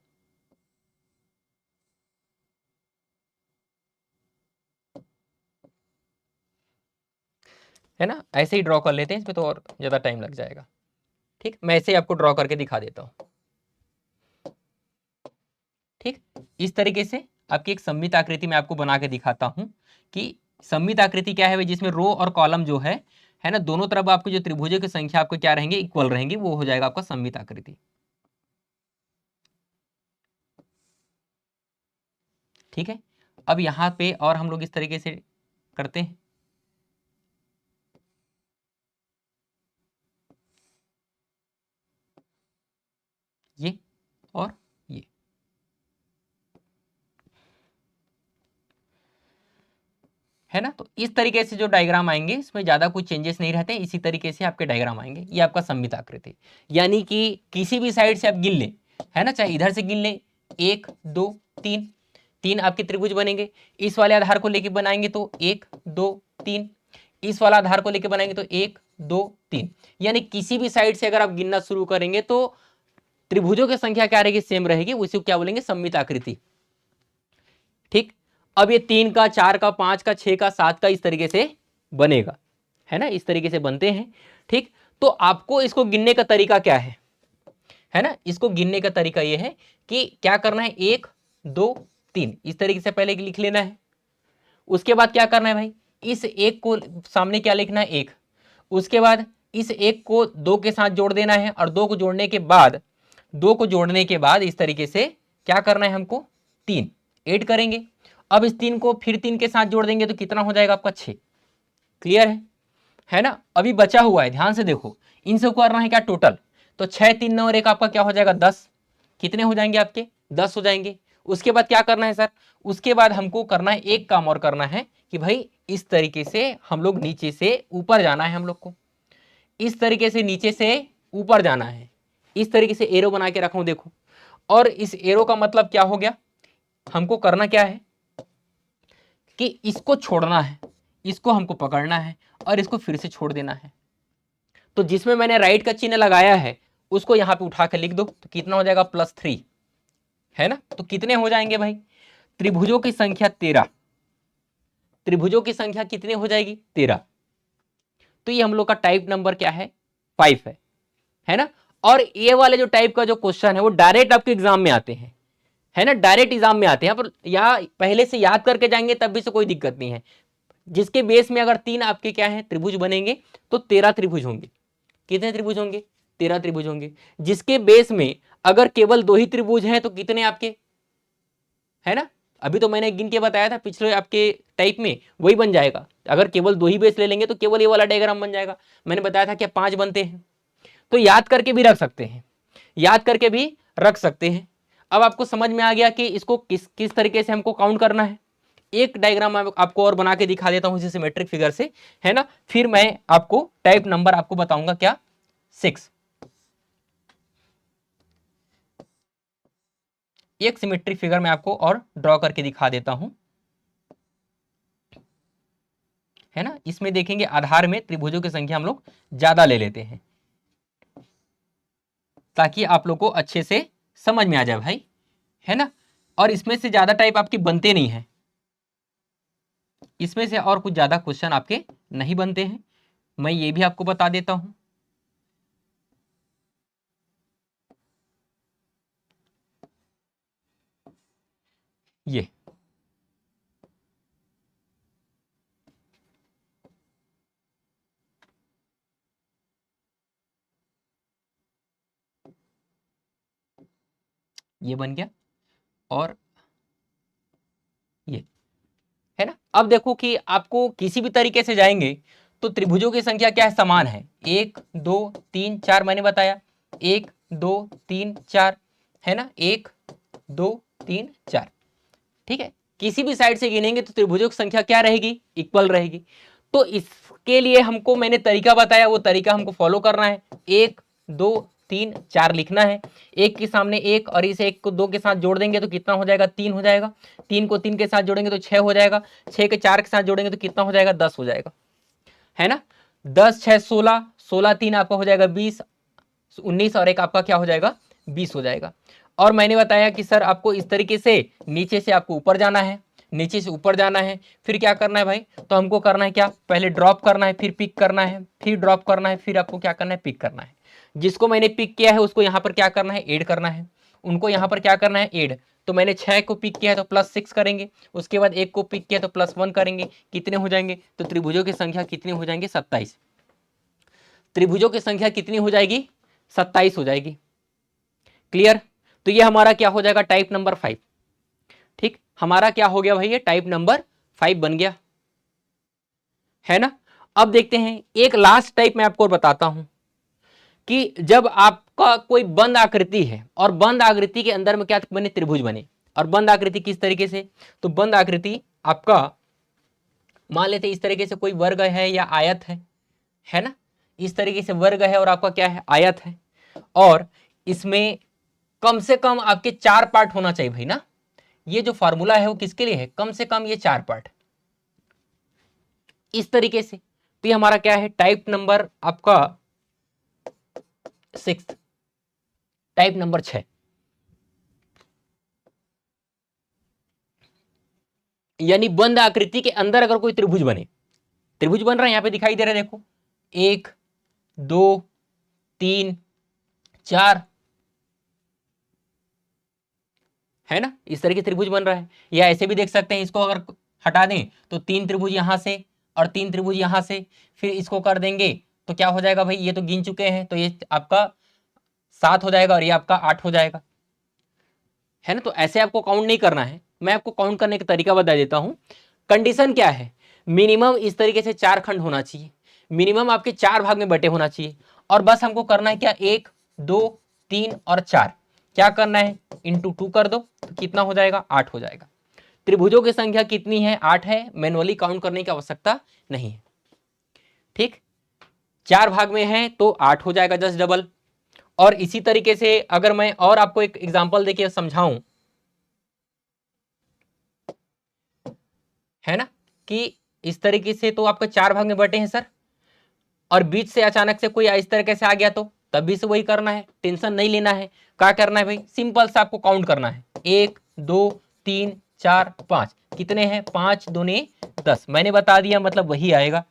है ना, ऐसे ही ड्रॉ कर लेते हैं, इसमें तो और ज्यादा टाइम लग जाएगा। ठीक, मैं ऐसे ही आपको ड्रॉ करके दिखा देता हूं। ठीक, इस तरीके से आपकी एक सममित आकृति मैं आपको बना के दिखाता हूं कि सममित आकृति क्या है, जिसमें रो और कॉलम जो है ना, दोनों तरफ आपके जो त्रिभुजों की संख्या आपको क्या रहेंगे, इक्वल रहेंगे, वो हो जाएगा आपका सममित आकृति। ठीक है, अब यहाँ पे और हम लोग इस तरीके से करते हैं, ये और ये, है ना। तो इस तरीके से जो डायग्राम आएंगे इसमें ज्यादा कुछ चेंजेस नहीं रहते, इसी तरीके से आपके डायग्राम आएंगे। ये आपका सममित आकृति, यानी कि किसी भी साइड से आप गिन लें, है ना, चाहे इधर से गिन लें, 1 2 3, 3 आपके त्रिभुज बनेंगे। इस वाले आधार को लेके बनाएंगे तो 1 2 3, इस वाला आधार को लेके बनाएंगे तो 1 2 3, यानी किसी भी साइड से अगर आप गिनना शुरू करेंगे तो त्रिभुजों की संख्या क्या रहेगी, सेम रहेगी, उसी को क्या बोलेंगे, सममित आकृति। ठीक, अब ये 3 का 4 का 5 का 6 का 7 का इस तरीके से बनेगा, है ना, इस तरीके से बनते हैं। ठीक, तो आपको इसको गिनने का तरीका क्या है ना, इसको गिनने का तरीका ये है कि क्या करना है, 1 2 3 इस तरीके से पहले लिख लेना है। उसके बाद क्या करना है भाई, इस 1 को सामने क्या लिखना है, 1, उसके बाद इस एक को 2 के साथ जोड़ देना है और 2 को जोड़ने के बाद इस तरीके से क्या करना है हमको, 3 ऐड करेंगे। अब इस 3 को फिर 3 के साथ जोड़ देंगे तो कितना हो जाएगा आपका 6। क्लियर है ना। अभी बचा हुआ है, ध्यान से देखो, इन सब को करना है क्या टोटल, तो 6 3 9 और 1 आपका क्या हो जाएगा 10। कितने हो जाएंगे आपके 10 हो जाएंगे। उसके बाद क्या करना है सर, उसके बाद हमको करना है एक काम और करना है कि भाई इस तरीके से हम लोग नीचे से ऊपर जाना है, हम लोग को इस तरीके से नीचे से ऊपर जाना है। इस तरीके से एरो बना के रखा हूं देखो, और इस एरो का मतलब क्या हो गया, हमको करना क्या है कि इसको छोड़ना है, इसको हमको पकड़ना है और इसको फिर से छोड़ देना है। तो जिसमें मैंने राइट का चिन्ह लगाया है उसको यहां पे उठा के लिख दो, तो कितना हो जाएगा +3, है ना। तो कितने हो जाएंगे भाई, त्रिभुजों की संख्या 13, त्रिभुजों की संख्या कितनी हो जाएगी 13। तो ये हम लोग का टाइप नंबर क्या है 5 है ना। और ये वाले जो टाइप का जो क्वेश्चन है वो डायरेक्ट आपके एग्जाम में आते हैं, है ना, डायरेक्ट एग्जाम में आते हैं। पर या पहले से याद करके जाएंगे तब भी से कोई दिक्कत नहीं है। जिसके बेस में अगर 3 आपके क्या है त्रिभुज बनेंगे तो 13 त्रिभुज होंगे। कितने त्रिभुज होंगे 13 त्रिभुज होंगे। जिसके बेस में अगर केवल 2 ही त्रिभुज हैं तो कितने आपके, है ना। अभी तो मैंने गिन के बताया था पिछले आपके टाइप में, वही बन जाएगा। अगर केवल 2 ही बेस ले लेंगे तो केवल ये वाला डायग्राम बन जाएगा। मैंने बताया था कि 5 बनते हैं, तो याद करके भी रख सकते हैं, याद करके भी रख सकते हैं। अब आपको समझ में आ गया कि इसको किस किस तरीके से हमको काउंट करना है। एक डायग्राम आपको और बना के दिखा देता हूं इसी सिमेट्रिक फिगर से, है ना। फिर मैं आपको टाइप नंबर आपको बताऊंगा क्या 6। एक सिमेट्रिक फिगर मैं आपको और ड्रॉ करके दिखा देता हूं, है ना। इसमें देखेंगे आधार में त्रिभुजों की संख्या हम लोग ज्यादा ले लेते हैं ताकि आप लोग को अच्छे से समझ में आ जाए भाई, है ना। और इसमें से ज्यादा टाइप आपके बनते नहीं है, इसमें से और कुछ ज्यादा क्वेश्चन आपके नहीं बनते हैं, मैं ये भी आपको बता देता हूं। ये बन गया और ये, है ना। अब देखो कि आपको किसी भी तरीके से जाएंगे तो त्रिभुजों की संख्या क्या है समान है, 1 2 3 4 मैंने बताया, 1 2 3 4, है ना, 1 2 3 4, ठीक है। किसी भी साइड से गिनेंगे तो त्रिभुजों की संख्या क्या रहेगी, इक्वल रहेगी। तो इसके लिए हमको मैंने तरीका बताया, वो तरीका हमको फॉलो करना है। 1 2 3 4 लिखना है, एक के सामने एक और इस एक को 2 के साथ जोड़ देंगे तो कितना हो जाएगा 3 हो जाएगा, 3 को 3 के साथ जोड़ेंगे तो 6 हो जाएगा, 6 के 4 के साथ जोड़ेंगे तो कितना हो जाएगा 10 हो जाएगा, है ना। 10 6 16, 16 3 आपका हो जाएगा 20, 19 और एक आपका क्या हो जाएगा 20 हो जाएगा। और मैंने बताया कि सर आपको इस तरीके से नीचे से आपको ऊपर जाना है, नीचे से ऊपर जाना है, फिर क्या करना है भाई, तो हमको करना है क्या, पहले ड्रॉप करना है, फिर पिक करना है, फिर ड्रॉप करना है, फिर आपको क्या करना है पिक करना है। जिसको मैंने पिक किया है उसको यहाँ पर क्या करना है ऐड करना है, उनको यहाँ पर क्या करना है ऐड। तो मैंने 6 को पिक किया है तो +6 करेंगे, उसके बाद 1 को पिक किया तो +1 करेंगे, कितने हो जाएंगे, तो त्रिभुजों की संख्या कितनी हो जाएंगे 27। त्रिभुजों की संख्या कितनी हो जाएगी 27 हो जाएगी। क्लियर। तो ये हमारा क्या हो जाएगा टाइप नंबर 5। ठीक, हमारा क्या हो गया भाई ये टाइप नंबर 5 बन गया, है ना। अब देखते हैं एक लास्ट टाइप मैं आपको बताता हूं कि जब आपका कोई बंद आकृति है और बंद आकृति के अंदर में क्या बने त्रिभुज बने। और बंद आकृति किस तरीके से, तो बंद आकृति आपका मान लेते इस तरीके से कोई वर्ग है या आयत है ना। इस तरीके से वर्ग है और आपका क्या है आयत है, और इसमें कम से कम आपके 4 पार्ट होना चाहिए भाई ना। ये जो फॉर्मूला है वो किसके लिए है, कम से कम ये 4 पार्ट इस तरीके से। तो ये हमारा क्या है टाइप नंबर आपका 6, टाइप नंबर 6। यानी बंद आकृति के अंदर अगर कोई त्रिभुज बने, त्रिभुज बन रहा है यहां पे दिखाई दे रहा है देखो, 1 2 3 4, है ना, इस तरह के त्रिभुज बन रहा है। या ऐसे भी देख सकते हैं, इसको अगर हटा दें तो 3 त्रिभुज यहां से और 3 त्रिभुज यहां से, फिर इसको कर देंगे तो क्या हो जाएगा भाई, ये तो गिन चुके हैं, तो ये आपका 7 हो जाएगा और ये आपका 8 हो जाएगा, है ना। तो ऐसे आपको काउंट नहीं करना है, मैं आपको काउंट करने का तरीका बता देता हूं। कंडीशन क्या है, मिनिमम इस तरीके से 4 खंड होना चाहिए, मिनिमम आपके 4 भाग में बटे होना चाहिए, और बस हमको करना है क्या, 1 2 3 और 4, क्या करना है, इंटू 2 कर दो, तो कितना हो जाएगा, 8 हो जाएगा। त्रिभुजों की संख्या कितनी है, 8 है, मैनुअली काउंट करने की आवश्यकता नहीं है, ठीक। 4 भाग में है तो 8 हो जाएगा, जस्ट डबल। और इसी तरीके से अगर मैं और आपको एक एग्जांपल देके समझाऊं, है ना, कि इस तरीके से तो आपका 4 भाग में बटे हैं सर, और बीच से अचानक से कोई इस तरीके से आ गया तो तब भी से वही करना है, टेंशन नहीं लेना है। क्या करना है भाई, सिंपल सा आपको काउंट करना है, 1 2 3 4 5, कितने हैं, 5 दूनी 10, मैंने बता दिया, मतलब वही आएगा,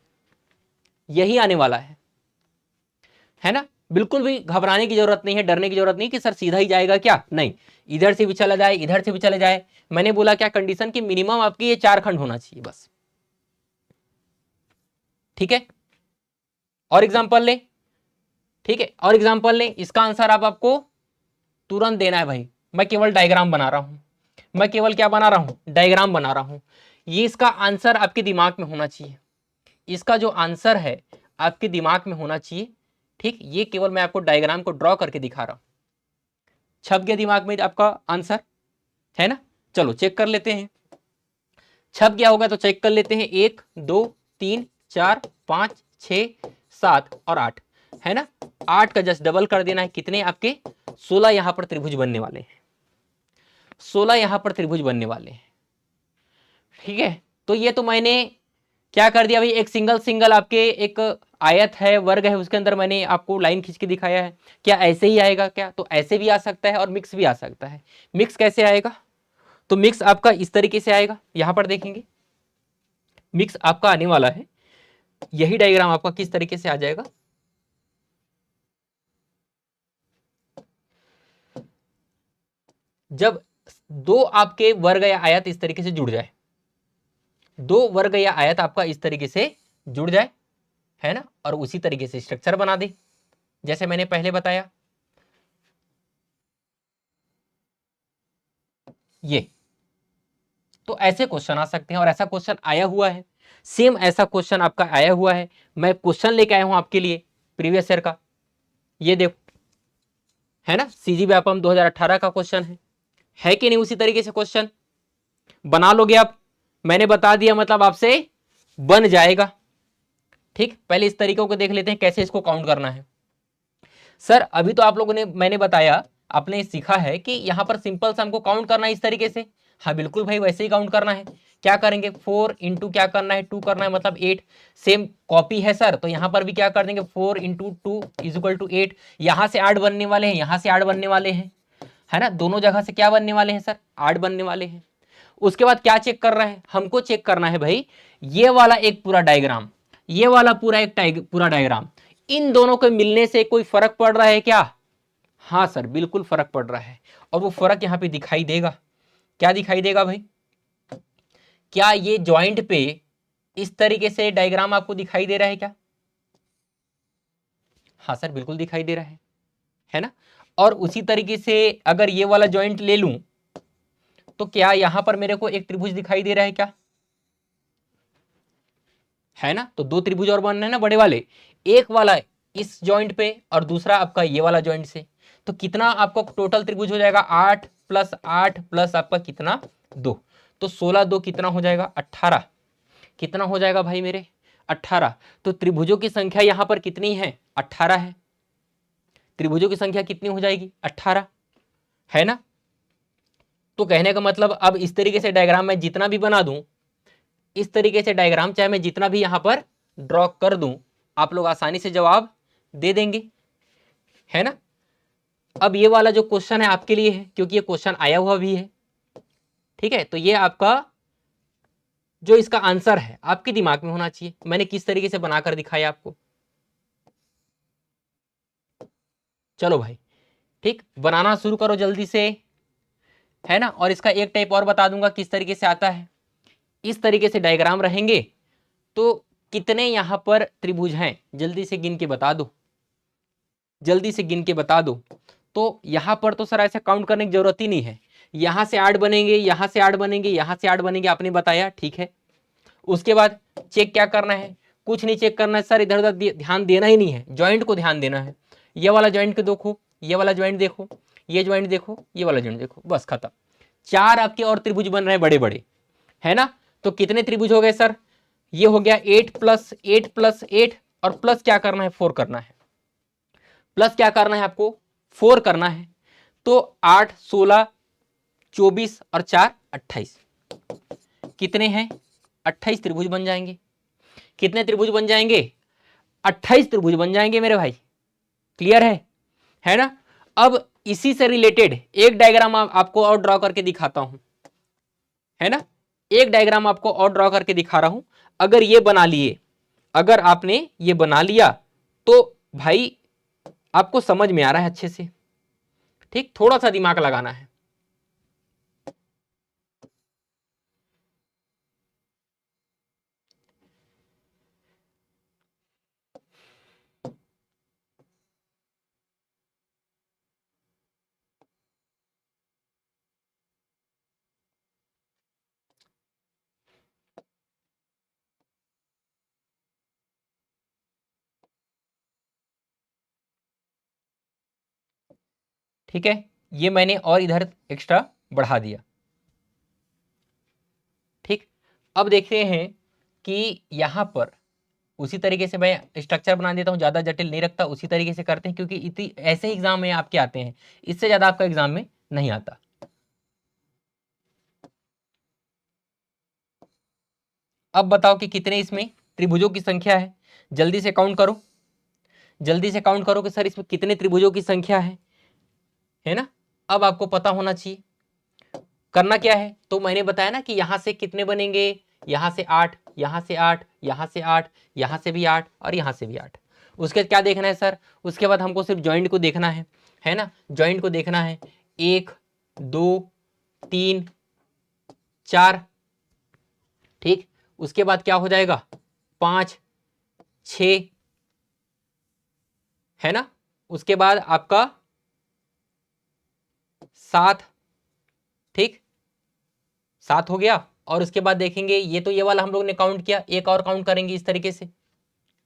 यही आने वाला है ना। बिल्कुल भी घबराने की जरूरत नहीं है, डरने की जरूरत नहीं कि सर सीधा ही जाएगा क्या, नहीं, इधर से भी चला जाए, इधर से भी चले जाए। मैंने बोला क्या, कंडीशन की मिनिमम आपकी ये 4 खंड होना चाहिए बस, ठीक है। और एग्जांपल ले, ठीक है, और एग्जांपल ले, इसका आंसर आपको तुरंत देना है भाई। मैं केवल डायग्राम बना रहा हूं, मैं केवल क्या बना रहा हूं, डायग्राम बना रहा हूं। ये इसका आंसर आपके दिमाग में होना चाहिए, इसका जो आंसर है आपके दिमाग में होना चाहिए, ठीक। ये केवल मैं आपको डायग्राम को ड्रॉ करके दिखा रहा हूं, छप गया दिमाग में आपका आंसर, है ना। चलो चेक कर लेते हैं, छप गया होगा तो चेक कर लेते हैं, 1 2 3 4 5 6 7 और 8, है ना। 8 का जस्ट डबल कर देना है, कितने आपके 16 यहां पर त्रिभुज बनने वाले हैं, 16 यहां पर त्रिभुज बनने वाले हैं, ठीक है। तो ये तो मैंने क्या कर दिया भाई, एक सिंगल सिंगल आपके एक आयत है, वर्ग है, उसके अंदर मैंने आपको लाइन खींच के दिखाया है। क्या ऐसे ही आएगा क्या, तो ऐसे भी आ सकता है और मिक्स भी आ सकता है। मिक्स कैसे आएगा, तो मिक्स आपका इस तरीके से आएगा, यहां पर देखेंगे मिक्स आपका आने वाला है, यही डायग्राम आपका किस तरीके से आ जाएगा, जब दो आपके वर्ग या आयत इस तरीके से जुड़ जाए, दो वर्ग या आयत आपका इस तरीके से जुड़ जाए, है ना, और उसी तरीके से स्ट्रक्चर बना दे, जैसे मैंने पहले बताया ये। तो ऐसे क्वेश्चन आ सकते हैं, और ऐसा क्वेश्चन आया हुआ है, सेम ऐसा क्वेश्चन आपका आया हुआ है। मैं क्वेश्चन लेके आया हूं आपके लिए प्रीवियस ईयर का, ये देखो, है ना, सीजी व्यापम 2018 का क्वेश्चन है कि नहीं, उसी तरीके से क्वेश्चन बना लोगे आप, मैंने बता दिया, मतलब आपसे बन जाएगा, ठीक। पहले इस तरीकों को देख लेते हैं कैसे इसको काउंट करना है। सर अभी तो आप लोगों ने, मैंने बताया, आपने सीखा है कि यहां पर सिंपल सा हमको काउंट करना है इस तरीके से, हाँ बिल्कुल भाई वैसे ही काउंट करना है। क्या करेंगे, 4 इंटू क्या करना है, 2 करना है, मतलब 8, सेम कॉपी है सर, तो यहां पर भी क्या कर देंगे, 4 इंटू 2 इज इक्वल टू 8, यहां से 8 बनने वाले हैं, यहां से 8 बनने वाले हैं, है ना, दोनों जगह से क्या बनने वाले हैं सर, 8 बनने वाले हैं। उसके बाद क्या चेक कर रहा है, हमको चेक करना है भाई, ये वाला एक पूरा डायग्राम, ये वाला पूरा एक पूरा डायग्राम, इन दोनों के मिलने से कोई फर्क पड़ रहा है क्या, हाँ सर बिल्कुल फर्क पड़ रहा है, और वो फर्क यहां पे दिखाई देगा, क्या दिखाई देगा भाई, क्या ये ज्वाइंट पे इस तरीके से डायग्राम आपको दिखाई दे रहा है क्या, हाँ सर बिल्कुल दिखाई दे रहा है ना। और उसी तरीके से अगर ये वाला ज्वाइंट ले लूं, तो क्या यहां पर मेरे को एक त्रिभुज दिखाई दे रहा है क्या, है ना, तो दो त्रिभुज और बन रहे हैं ना बड़े वाले, एक वाला इस जॉइंट पे और दूसरा आपका ये वाला जॉइंट से, तो कितना आपको टोटल त्रिभुज हो जाएगा, 8 प्लस 8 प्लस आपका कितना 2, तो 16 2 कितना हो जाएगा 18, कितना हो जाएगा भाई मेरे 18। तो त्रिभुजों की संख्या यहां पर कितनी है, 18 है, त्रिभुजों की संख्या कितनी हो जाएगी 18, है ना। तो कहने का मतलब अब इस तरीके से डायग्राम मैं जितना भी बना दूं, इस तरीके से डायग्राम चाहे मैं जितना भी यहां पर ड्रॉ कर दूं, आप लोग आसानी से जवाब दे देंगे, है ना। अब ये वाला जो क्वेश्चन है आपके लिए है, क्योंकि ये क्वेश्चन आया हुआ भी है, ठीक है, तो ये आपका जो इसका आंसर है आपके दिमाग में होना चाहिए। मैंने किस तरीके से बनाकर दिखाया आपको, चलो भाई ठीक, बनाना शुरू करो जल्दी से, है ना। और इसका एक टाइप और बता दूंगा किस तरीके से आता है, इस तरीके से डायग्राम रहेंगे, तो कितने यहां पर त्रिभुज हैं, जल्दी से गिन के बता दो, जल्दी से गिन के बता दो। तो यहां पर तो सर ऐसा काउंट करने की जरूरत ही नहीं है, यहां से 8 बनेंगे, यहां से 8 बनेंगे, यहां से 8 बनेंगे, आपने बताया ठीक है। उसके बाद चेक क्या करना है, कुछ नहीं चेक करना है सर, इधर उधर ध्यान देना ही नहीं है, ज्वाइंट को ध्यान देना है। ये वाला ज्वाइंट को देखो, ये वाला ज्वाइंट देखो, ये ज्वाइंट देखो, ये वाला ज्वाइंट देखो, बस खत्म। 4 आपके और त्रिभुज बन रहे हैं बड़े बड़े, है ना। तो कितने त्रिभुज हो गए सर, ये हो गया 8 + 8 + 8, और प्लस क्या करना है, 4 करना है, प्लस क्या करना है आपको, 4 करना है। तो 8 16 24 और 4 28, कितने हैं, 28 त्रिभुज बन जाएंगे। कितने त्रिभुज बन जाएंगे, 28 त्रिभुज बन जाएंगे मेरे भाई। क्लियर है ना। अब इसी से रिलेटेड एक डायग्राम आपको और ड्रॉ करके दिखाता हूं, है ना। एक डायग्राम आपको और ड्रॉ करके दिखा रहा हूं। अगर ये बना लिए, अगर आपने ये बना लिया तो भाई आपको समझ में आ रहा है अच्छे से, ठीक, थोड़ा सा दिमाग लगाना है। ठीक है, ये मैंने और इधर एक्स्ट्रा बढ़ा दिया। ठीक, अब देखते हैं कि यहां पर उसी तरीके से मैं स्ट्रक्चर बना देता हूं, ज्यादा जटिल नहीं रखता, उसी तरीके से करते हैं, क्योंकि इतनी ऐसे एग्जाम में आपके आते हैं, इससे ज्यादा आपका एग्जाम में नहीं आता। अब बताओ कि कितने इसमें त्रिभुजों की संख्या है, जल्दी से काउंट करो, जल्दी से काउंट करो कि सर इसमें कितने त्रिभुजों की संख्या है ना। अब आपको पता होना चाहिए करना क्या है। तो मैंने बताया ना कि यहां से कितने बनेंगे, यहां से 8, यहां से 8, यहां से 8, यहां से भी 8 और यहां से भी 8। उसके क्या देखना है सर, उसके बाद हमको सिर्फ जॉइंट को देखना है ना, जॉइंट को देखना है। 1 2 3 4, ठीक। उसके बाद क्या हो जाएगा, 5 6, है ना। उसके बाद आपका 7, ठीक, 7 हो गया। और उसके बाद देखेंगे, ये तो ये वाला हम लोग ने काउंट किया, एक और काउंट करेंगे इस तरीके से,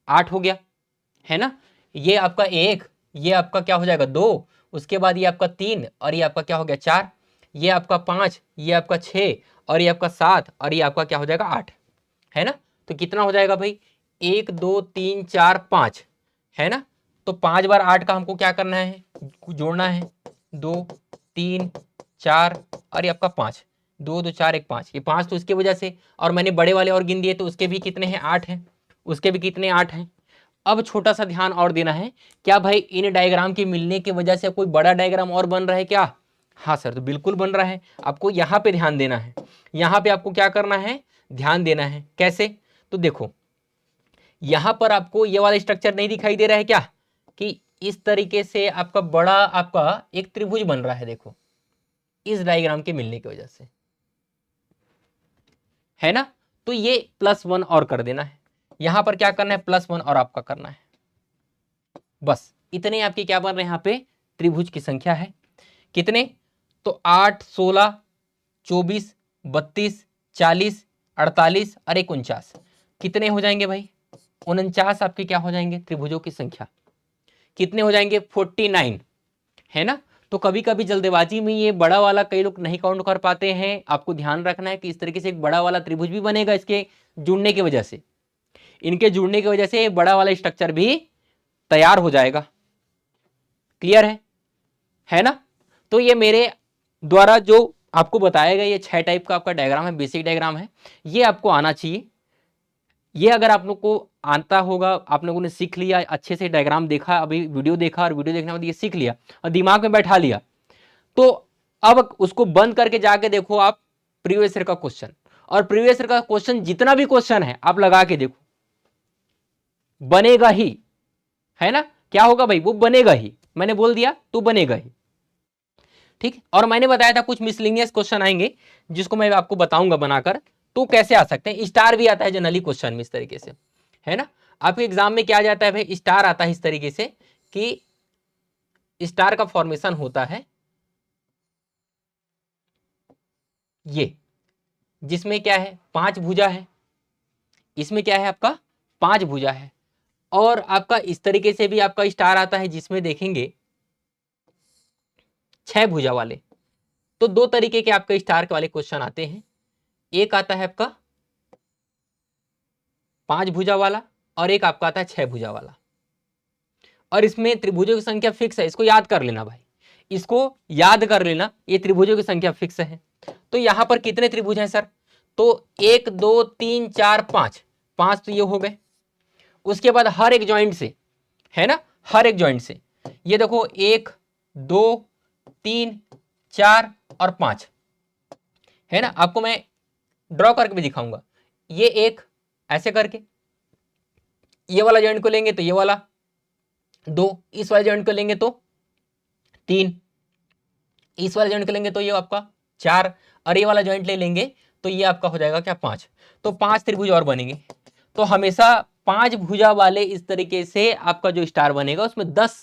8 हो गया, है ना। ये आपका 1, ये आपका क्या हो जाएगा 2, उसके बाद ये आपका 3 और ये आपका क्या हो गया 4, ये आपका 5, ये आपका 6 और ये आपका 7 और ये आपका क्या हो जाएगा 8, है ना। तो कितना हो जाएगा भाई, 1 2 3 4 5, है ना। तो 5 बार 8 का हमको क्या करना है, जोड़ना है, 2 3 4 और ये आपका 5, 2 2 4 1 5, ये 5 तो इसकी वजह से, और मैंने बड़े वाले और गिन दिए तो उसके भी कितने हैं 8 हैं, उसके भी कितने 8 हैं। अब छोटा सा ध्यान और देना है, क्या भाई इन डायग्राम के मिलने की वजह से कोई बड़ा डायग्राम और बन रहा है क्या, हाँ सर, तो बिल्कुल बन रहा है। आपको यहाँ पे ध्यान देना है, यहाँ पे आपको क्या करना है, ध्यान देना है। कैसे, तो देखो यहां पर आपको ये वाला स्ट्रक्चर नहीं दिखाई दे रहा है क्या, कि इस तरीके से आपका बड़ा आपका एक त्रिभुज बन रहा है, देखो इस डायग्राम के मिलने की वजह से, है ना। तो ये +1 और कर देना है, यहां पर क्या करना है, +1 और आपका करना है, बस इतने आपके क्या बन रहे हैं यहाँ पे, त्रिभुज की संख्या है। कितने, तो 8 16 24 32 40 48 और 49, कितने हो जाएंगे भाई, 49 आपके क्या हो जाएंगे त्रिभुजों की संख्या। कितने हो जाएंगे, 49, है ना। तो कभी कभी जल्दबाजी में ये बड़ा वाला कई लोग नहीं काउंट कर पाते हैं, आपको ध्यान रखना है कि इस तरीके से एक बड़ा वाला त्रिभुज भी बनेगा, इसके जुड़ने की वजह से, इनके जुड़ने की वजह से बड़ा वाला स्ट्रक्चर भी तैयार हो जाएगा। क्लियर है ना। तो ये मेरे द्वारा जो आपको बताया गया ये 6 टाइप का आपका डायग्राम है, बेसिक डायग्राम है, ये आपको आना चाहिए। ये अगर आप लोग को आता होगा, आप लोगों ने सीख लिया अच्छे से, डायग्राम देखा, अभी वीडियो देखा और वीडियो देखने के बाद ये सीख लिया और दिमाग में बैठा लिया, तो अब उसको बंद करके जाके देखो आप प्रीवियस ईयर का क्वेश्चन, और प्रीवियस ईयर का क्वेश्चन जितना भी क्वेश्चन है आप लगा के देखो, बनेगा ही, है ना। क्या होगा भाई, वो बनेगा ही, मैंने बोल दिया तो बनेगा ही, ठीक। और मैंने बताया था कुछ मिसलिनियस क्वेश्चन आएंगे जिसको मैं आपको बताऊंगा बनाकर, तो कैसे आ सकते हैं, स्टार भी आता है जनरली क्वेश्चन में इस तरीके से, है ना। आपके एग्जाम में क्या आ जाता है भाई, स्टार आता है इस तरीके से कि स्टार का फॉर्मेशन होता है ये, जिसमें क्या है 5 भुजा है, इसमें क्या है आपका 5 भुजा है, और आपका इस तरीके से भी आपका स्टार आता है जिसमें देखेंगे 6 भुजा वाले। तो दो तरीके के आपके स्टार वाले क्वेश्चन आते हैं, एक आता है आपका 5 भुजा वाला और एक आपका आता है 6 भुजा वाला। और इसमें त्रिभुजों की संख्या फिक्स है, इसको याद कर लेना भाई, इसको याद कर लेना, ये त्रिभुजों की संख्या फिक्स है। तो यहां पर कितने त्रिभुज हैं सर, तो 1 2 3 4 5, 5 तो ये हो गए। उसके बाद हर एक जॉइंट से, है ना, हर एक जॉइंट से ये देखो 1 2 3 4 और 5, है ना। आपको मैं ड्रॉ करके भी दिखाऊंगा, ये एक ऐसे करके, ये वाला जॉइंट को लेंगे तो ये वाला 2, इस वाले जॉइंट को लेंगे तो 3, इस वाले जॉइंट को लेंगे तो ये आपका 4, और ये वाला जॉइंट ले लेंगे तो ये आपका हो जाएगा क्या 5। तो 5 त्रिभुज और बनेंगे। तो हमेशा 5 भुजा वाले इस तरीके से आपका जो स्टार बनेगा उसमें 10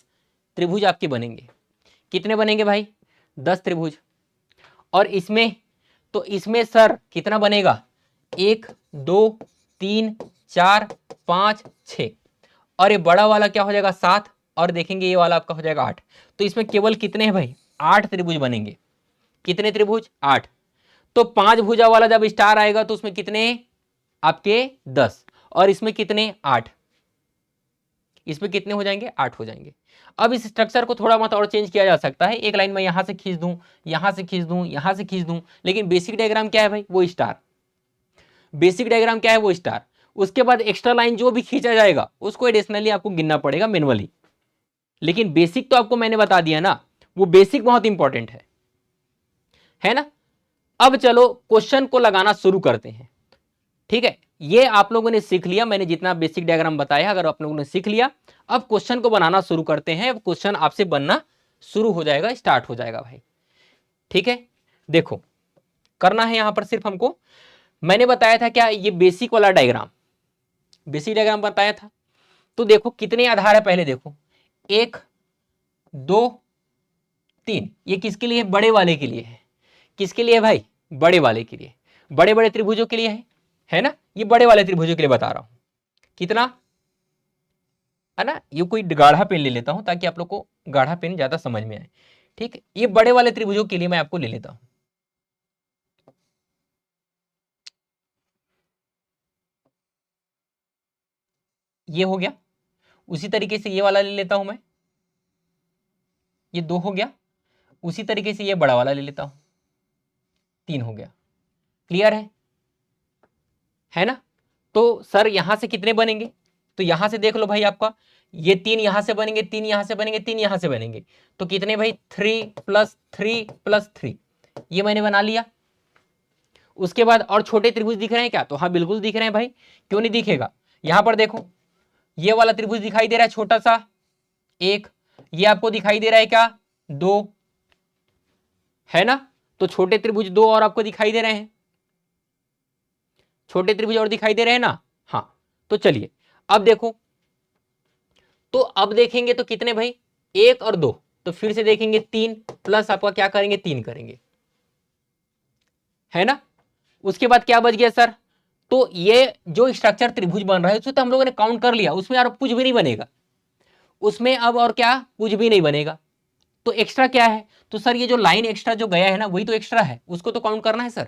त्रिभुज आपके बनेंगे। कितने बनेंगे भाई, 10 त्रिभुज। और इसमें, तो इसमें सर कितना बनेगा, 1 2 3 4 5 6, और ये बड़ा वाला क्या हो जाएगा 7, और देखेंगे ये वाला आपका हो जाएगा 8। तो इसमें केवल कितने हैं भाई, 8 त्रिभुज बनेंगे। कितने त्रिभुज, 8। तो 5 भुजा वाला जब स्टार आएगा तो उसमें कितने आपके 10, और इसमें कितने 8, इसमें कितने हो जाएंगे 8 हो जाएंगे। अब इस स्ट्रक्चर को थोड़ा बहुत और चेंज किया जा सकता है, एक लाइन में यहां से खींच दूं, यहां से खींच दूं, यहां से खींच दूं, लेकिन बेसिक डायग्राम क्या है भाई, वो स्टार। बेसिक डायग्राम क्या है, वो स्टार। उसके बाद एक्स्ट्रा लाइन जो भी खींचा जाएगा उसको एडिशनली आपको गिनना पड़ेगा मैनुअली, लेकिन बेसिक तो आपको मैंने बता दिया ना, वो बेसिक बहुत इंपॉर्टेंट है ना। अब चलो क्वेश्चन को लगाना शुरू करते हैं, ठीक है। ये आप लोगों ने सीख लिया, मैंने जितना बेसिक डायग्राम बताया अगर आप लोगों ने सीख लिया, अब क्वेश्चन को बनाना शुरू करते हैं। अब क्वेश्चन आपसे बनना शुरू हो जाएगा, स्टार्ट हो जाएगा भाई, ठीक है। देखो करना है यहां पर सिर्फ हमको, मैंने बताया था क्या, ये बेसिक वाला डायग्राम, बेसिक डायग्राम बताया था। तो देखो कितने आधार है, पहले देखो 1 2 3, ये किसके लिए है, बड़े वाले के लिए है। किसके लिए है भाई, बड़े वाले के लिए, बड़े बड़े त्रिभुजों के लिए है ना। ये बड़े वाले त्रिभुजों के लिए बता रहा हूं, कितना है ना। ये कोई गाढ़ा पेन ले लेता हूं ताकि आप लोग को गाढ़ा पेन ज्यादा समझ में आए, ठीक। ये बड़े वाले त्रिभुजों के लिए मैं आपको ले लेता हूं, ये हो गया। उसी तरीके से ये वाला ले लेता हूं मैं, ये 2 हो गया। उसी तरीके से ये बड़ा वाला ले लेता हूं, 3 हो गया। क्लियर है ना। तो सर यहां से कितने बनेंगे, तो यहां से देख लो भाई, आपका ये 3 यहां से बनेंगे, 3 यहां से बनेंगे, 3 यहां से बनेंगे। तो कितने भाई 3 + 3 + 3, ये मैंने बना लिया। उसके बाद और छोटे त्रिभुज दिख रहे हैं क्या, तो हाँ बिल्कुल दिख रहे हैं भाई, क्यों नहीं दिखेगा। यहां पर देखो ये वाला त्रिभुज दिखाई दे रहा है छोटा सा 1, ये आपको दिखाई दे रहा है क्या 2, है ना। तो छोटे त्रिभुज 2 और आपको दिखाई दे रहे हैं, छोटे त्रिभुज और दिखाई दे रहे हैं ना। हाँ तो चलिए अब देखो, तो अब देखेंगे तो कितने भाई 1 और 2, तो फिर से देखेंगे 3 प्लस आपका क्या करेंगे 3 करेंगे, है ना। उसके बाद क्या बच गया सर, तो ये जो स्ट्रक्चर त्रिभुज बन रहा है उसमें तो हम लोगों ने काउंट कर लिया, उसमें और कुछ भी नहीं बनेगा, उसमें अब और क्या कुछ भी नहीं बनेगा। तो एक्स्ट्रा क्या है, तो सर ये जो लाइन एक्स्ट्रा जो गया है ना वही तो एक्स्ट्रा है, उसको तो काउंट करना है सर,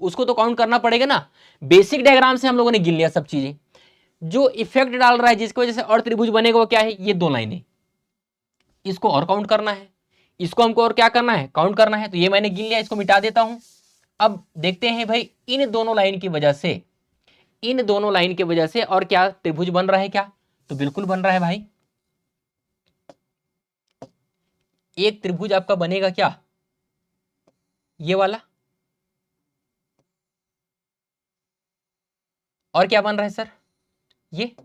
उसको तो काउंट करना पड़ेगा ना। बेसिक डायग्राम से हम लोगों ने गिन लिया सब चीजें, जो इफेक्ट डाल रहा है जिसकी वजह से और त्रिभुज बनेगा वो क्या है, ये 2 लाइनें, इसको और काउंट करना है, इसको हमको और क्या करना है काउंट करना है। तो ये मैंने गिन लिया, इसको मिटा देता हूं। अब देखते हैं भाई इन दोनों लाइन की वजह से, इन दोनों लाइन की वजह से और क्या त्रिभुज बन रहा है क्या, तो बिल्कुल बन रहा है भाई। एक त्रिभुज आपका बनेगा क्या, ये वाला, और क्या बन रहा है सर, ये,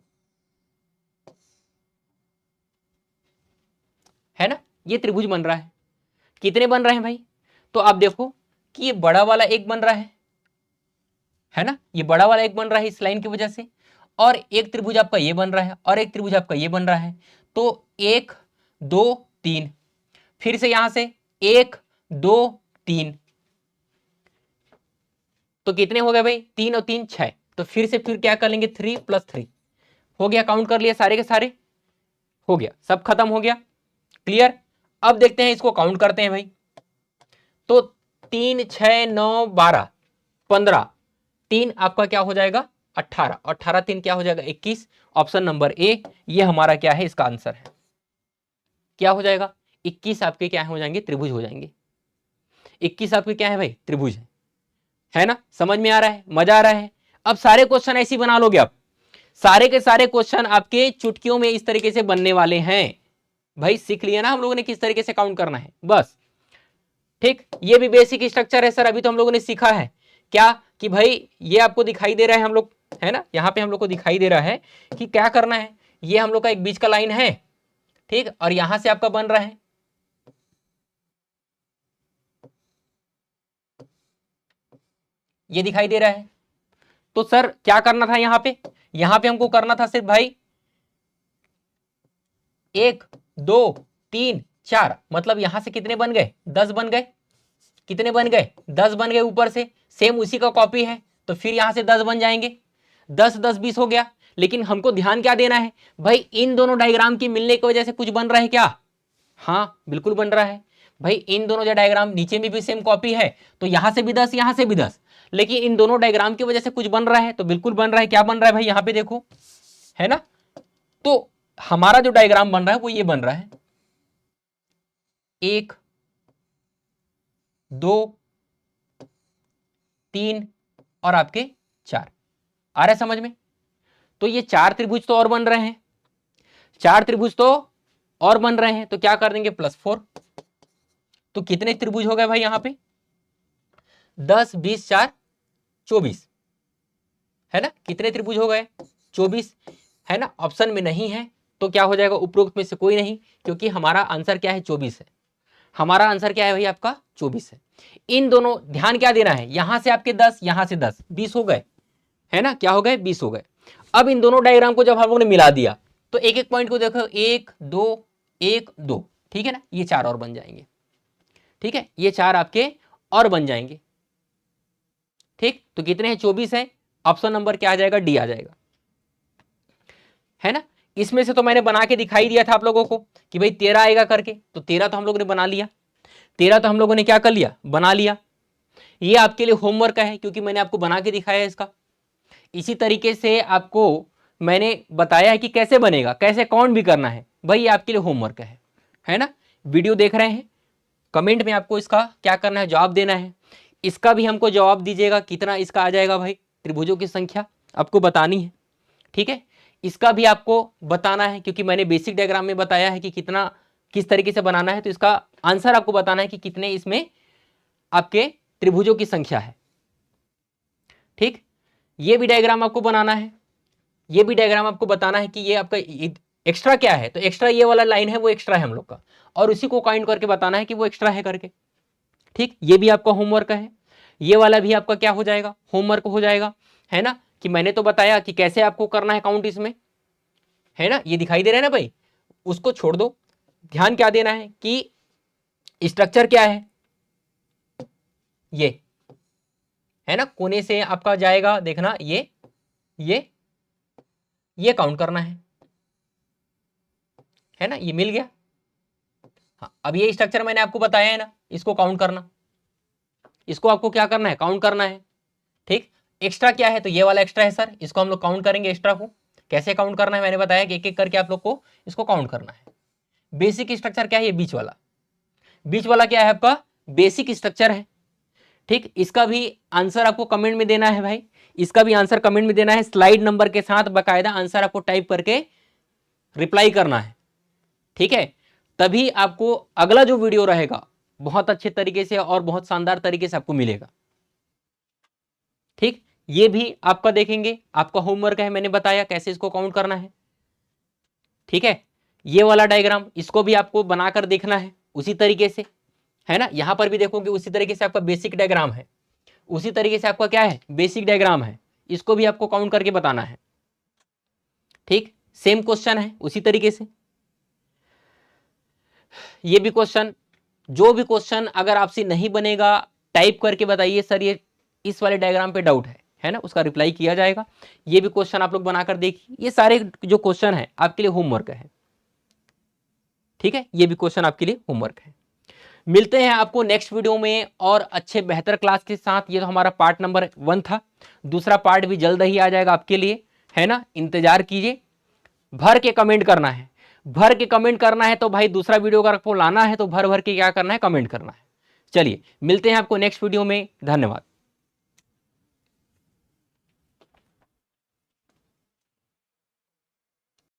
है ना, ये त्रिभुज बन रहा है। कितने बन रहे हैं भाई, तो आप देखो कि ये बड़ा वाला एक बन रहा है ना, ये बड़ा वाला एक बन रहा है इस लाइन की वजह से, और एक त्रिभुज आपका ये बन रहा है और एक त्रिभुज आपका ये बन रहा है, तो 1 2 3, फिर से यहां से 1 2 3, तो कितने हो गए भाई, 3 और 3 6, तो फिर क्या कर लेंगे 3 + 3 हो गया, काउंट कर लिया सारे के सारे, हो गया, सब खत्म हो गया, क्लियर। अब देखते हैं इसको काउंट करते हैं भाई, तो 3 6 9 12 15, 3 आपका क्या हो जाएगा 18, 18 3 क्या हो जाएगा 21, ऑप्शन नंबर ए ये हमारा क्या है, इसका आंसर है, क्या हो जाएगा 21 आपके क्या हो जाएंगे, त्रिभुज हो जाएंगे, 21 आपके क्या है भाई, त्रिभुज है ना। समझ में आ रहा है, मजा आ रहा है। अब सारे क्वेश्चन ऐसे ही बना लोगे आप, सारे के सारे क्वेश्चन आपके चुटकियों में इस तरीके से बनने वाले हैं भाई, सीख लिया ना हम लोगों ने किस तरीके से काउंट करना है, बस ठीक। ये भी बेसिक स्ट्रक्चर है सर, अभी तो हम लोगों ने सीखा है क्या कि भाई ये आपको दिखाई दे रहा है हम लोग, है ना, यहाँ पे हम लोग को दिखाई दे रहा है कि क्या करना है, ये हम लोग का एक बीच का लाइन है, ठीक, और यहां से आपका बन रहा है, ये दिखाई दे रहा है, तो सर क्या करना था यहां पे हमको करना था सिर्फ भाई 1 2 3 4, मतलब यहां से कितने बन गए 10 बन गए, कितने बन गए 10 बन गए, ऊपर से सेम उसी का कॉपी है, तो फिर यहां से 10 बन जाएंगे, 10 10 20 हो गया। लेकिन हमको ध्यान क्या देना है भाई, इन दोनों डायग्राम की मिलने की वजह से कुछ बन रहा है क्या, हाँ बिल्कुल बन रहा है भाई, इन दोनों जो डायग्राम नीचे में भी सेम कॉपी है, तो यहां से भी 10 यहां से भी 10, लेकिन इन दोनों डायग्राम की वजह से कुछ बन रहा है, तो बिल्कुल बन रहा है, क्या बन रहा है भाई यहाँ पे देखो, है ना, तो हमारा जो डायग्राम बन रहा है वो ये बन रहा है 1 2 3 और आपके 4, आ रहा है समझ में। तो ये 4 त्रिभुज तो और बन रहे हैं, 4 त्रिभुज तो और बन रहे हैं, तो क्या कर देंगे +4, तो कितने त्रिभुज हो गए भाई यहाँ पे 10 20 4 24, है ना, कितने त्रिभुज हो गए 24, है ना, ऑप्शन में नहीं है तो क्या हो जाएगा, उपरोक्त में से कोई नहीं, क्योंकि हमारा आंसर क्या है 24 है, हमारा आंसर क्या है भाई आपका 24 है। इन दोनों ध्यान क्या देना है, यहां से आपके 10 यहां से 10 20 हो गए, है ना, क्या हो गए 20 हो गए। अब इन दोनों डायग्राम को जब हम लोगों ने मिला दिया तो एक एक पॉइंट को देखो 1 2 1 2, ठीक है ना, ये 4 और बन जाएंगे, ठीक है, ये 4 आपके और बन जाएंगे, ठीक, तो कितने हैं 24 है, ऑप्शन नंबर क्या आ जाएगा डी आ जाएगा, है ना। इसमें से तो मैंने बना के दिखाई दिया था आप लोगों को कि भाई 13 आएगा करके, तो 13 तो हम लोगों ने बना लिया, 13 तो हम लोगों ने क्या कर लिया बना लिया, ये आपके लिए होमवर्क है क्योंकि मैंने आपको बना के दिखाया है इसका। इसी तरीके से आपको मैंने बताया है कि कैसे बनेगा, कैसे काउंट भी करना है, भाई ये आपके लिए होमवर्क है ना। वीडियो देख रहे हैं, कमेंट में आपको इसका क्या करना है जवाब देना है, इसका भी हमको जवाब दीजिएगा कितना इसका आ जाएगा भाई, त्रिभुजों की संख्या आपको बतानी है, ठीक है, इसका भी आपको बताना है क्योंकि मैंने बेसिक डायग्राम में बताया है कि कितना किस तरीके से बनाना है, तो इसका आंसर आपको बताना है कि कितने इसमें आपके त्रिभुजों की संख्या है, ठीक। ये भी डायग्राम आपको बनाना है, ये भी डायग्राम आपको बताना है कि ये आपका एक्स्ट्रा क्या है, तो एक्स्ट्रा ये वाला लाइन है वो एक्स्ट्रा है हम लोग का, और उसी को काउंट करके बताना है कि वो एक्स्ट्रा है करके, ठीक, ये भी आपका होमवर्क है, ये वाला भी आपका क्या हो जाएगा होमवर्क हो जाएगा, है ना, कि मैंने तो बताया कि कैसे आपको करना है काउंट इसमें, है ना, ये दिखाई दे रहा है ना भाई, उसको छोड़ दो, ध्यान क्या देना है कि स्ट्रक्चर क्या है, ये है ना, कोने से आपका जाएगा देखना, ये काउंट करना है ना, ये मिल गया, हाँ, अब ये स्ट्रक्चर मैंने आपको बताया है ना, इसको काउंट करना, इसको आपको क्या करना है काउंट करना है, ठीक। एक्स्ट्रा क्या है, तो ये वाला एक्स्ट्रा है सर, इसको हम लोग काउंट करेंगे, एक्स्ट्रा को कैसे काउंट करना है मैंने बताया कि एक एक करके आप लोग को इसको काउंट करना है। बेसिक स्ट्रक्चर क्या है, ये बीच वाला क्या है आपका बेसिक स्ट्रक्चर है, ठीक। इसका भी आंसर आपको कमेंट में देना है भाई, इसका भी आंसर कमेंट में देना है, स्लाइड नंबर के साथ बकायदा आंसर आपको टाइप करके रिप्लाई करना है, ठीक है, तभी आपको अगला जो वीडियो रहेगा बहुत अच्छे तरीके से और बहुत शानदार तरीके से आपको मिलेगा, ठीक। ये भी आपका देखेंगे, आपका होमवर्क है, मैंने बताया कैसे इसको काउंट करना है, ठीक है। ये वाला डायग्राम इसको भी आपको बनाकर देखना है उसी तरीके से, है ना, यहां पर भी देखोगे उसी तरीके से आपका बेसिक डायग्राम है, उसी तरीके से आपका क्या है बेसिक डायग्राम है, इसको भी आपको काउंट करके बताना है, ठीक, सेम क्वेश्चन है उसी तरीके से। ये भी क्वेश्चन, जो भी क्वेश्चन अगर आपसे नहीं बनेगा टाइप करके बताइए सर ये इस वाले डायग्राम पे डाउट है ना, उसका रिप्लाई किया जाएगा। ये भी क्वेश्चन आप लोग बनाकर देखिए, ये सारे जो क्वेश्चन है आपके लिए होमवर्क है, ठीक है, ये भी क्वेश्चन आपके लिए होमवर्क है। मिलते हैं आपको नेक्स्ट वीडियो में और अच्छे बेहतर क्लास के साथ। ये तो हमारा पार्ट नंबर 1 था, दूसरा पार्ट भी जल्द ही आ जाएगा आपके लिए, है ना, इंतजार कीजिए। भर के कमेंट करना है, भर के कमेंट करना है तो भाई दूसरा वीडियो अगर आपको लाना है तो भर भर के क्या करना है, कमेंट करना है। चलिए मिलते हैं आपको नेक्स्ट वीडियो में, धन्यवाद।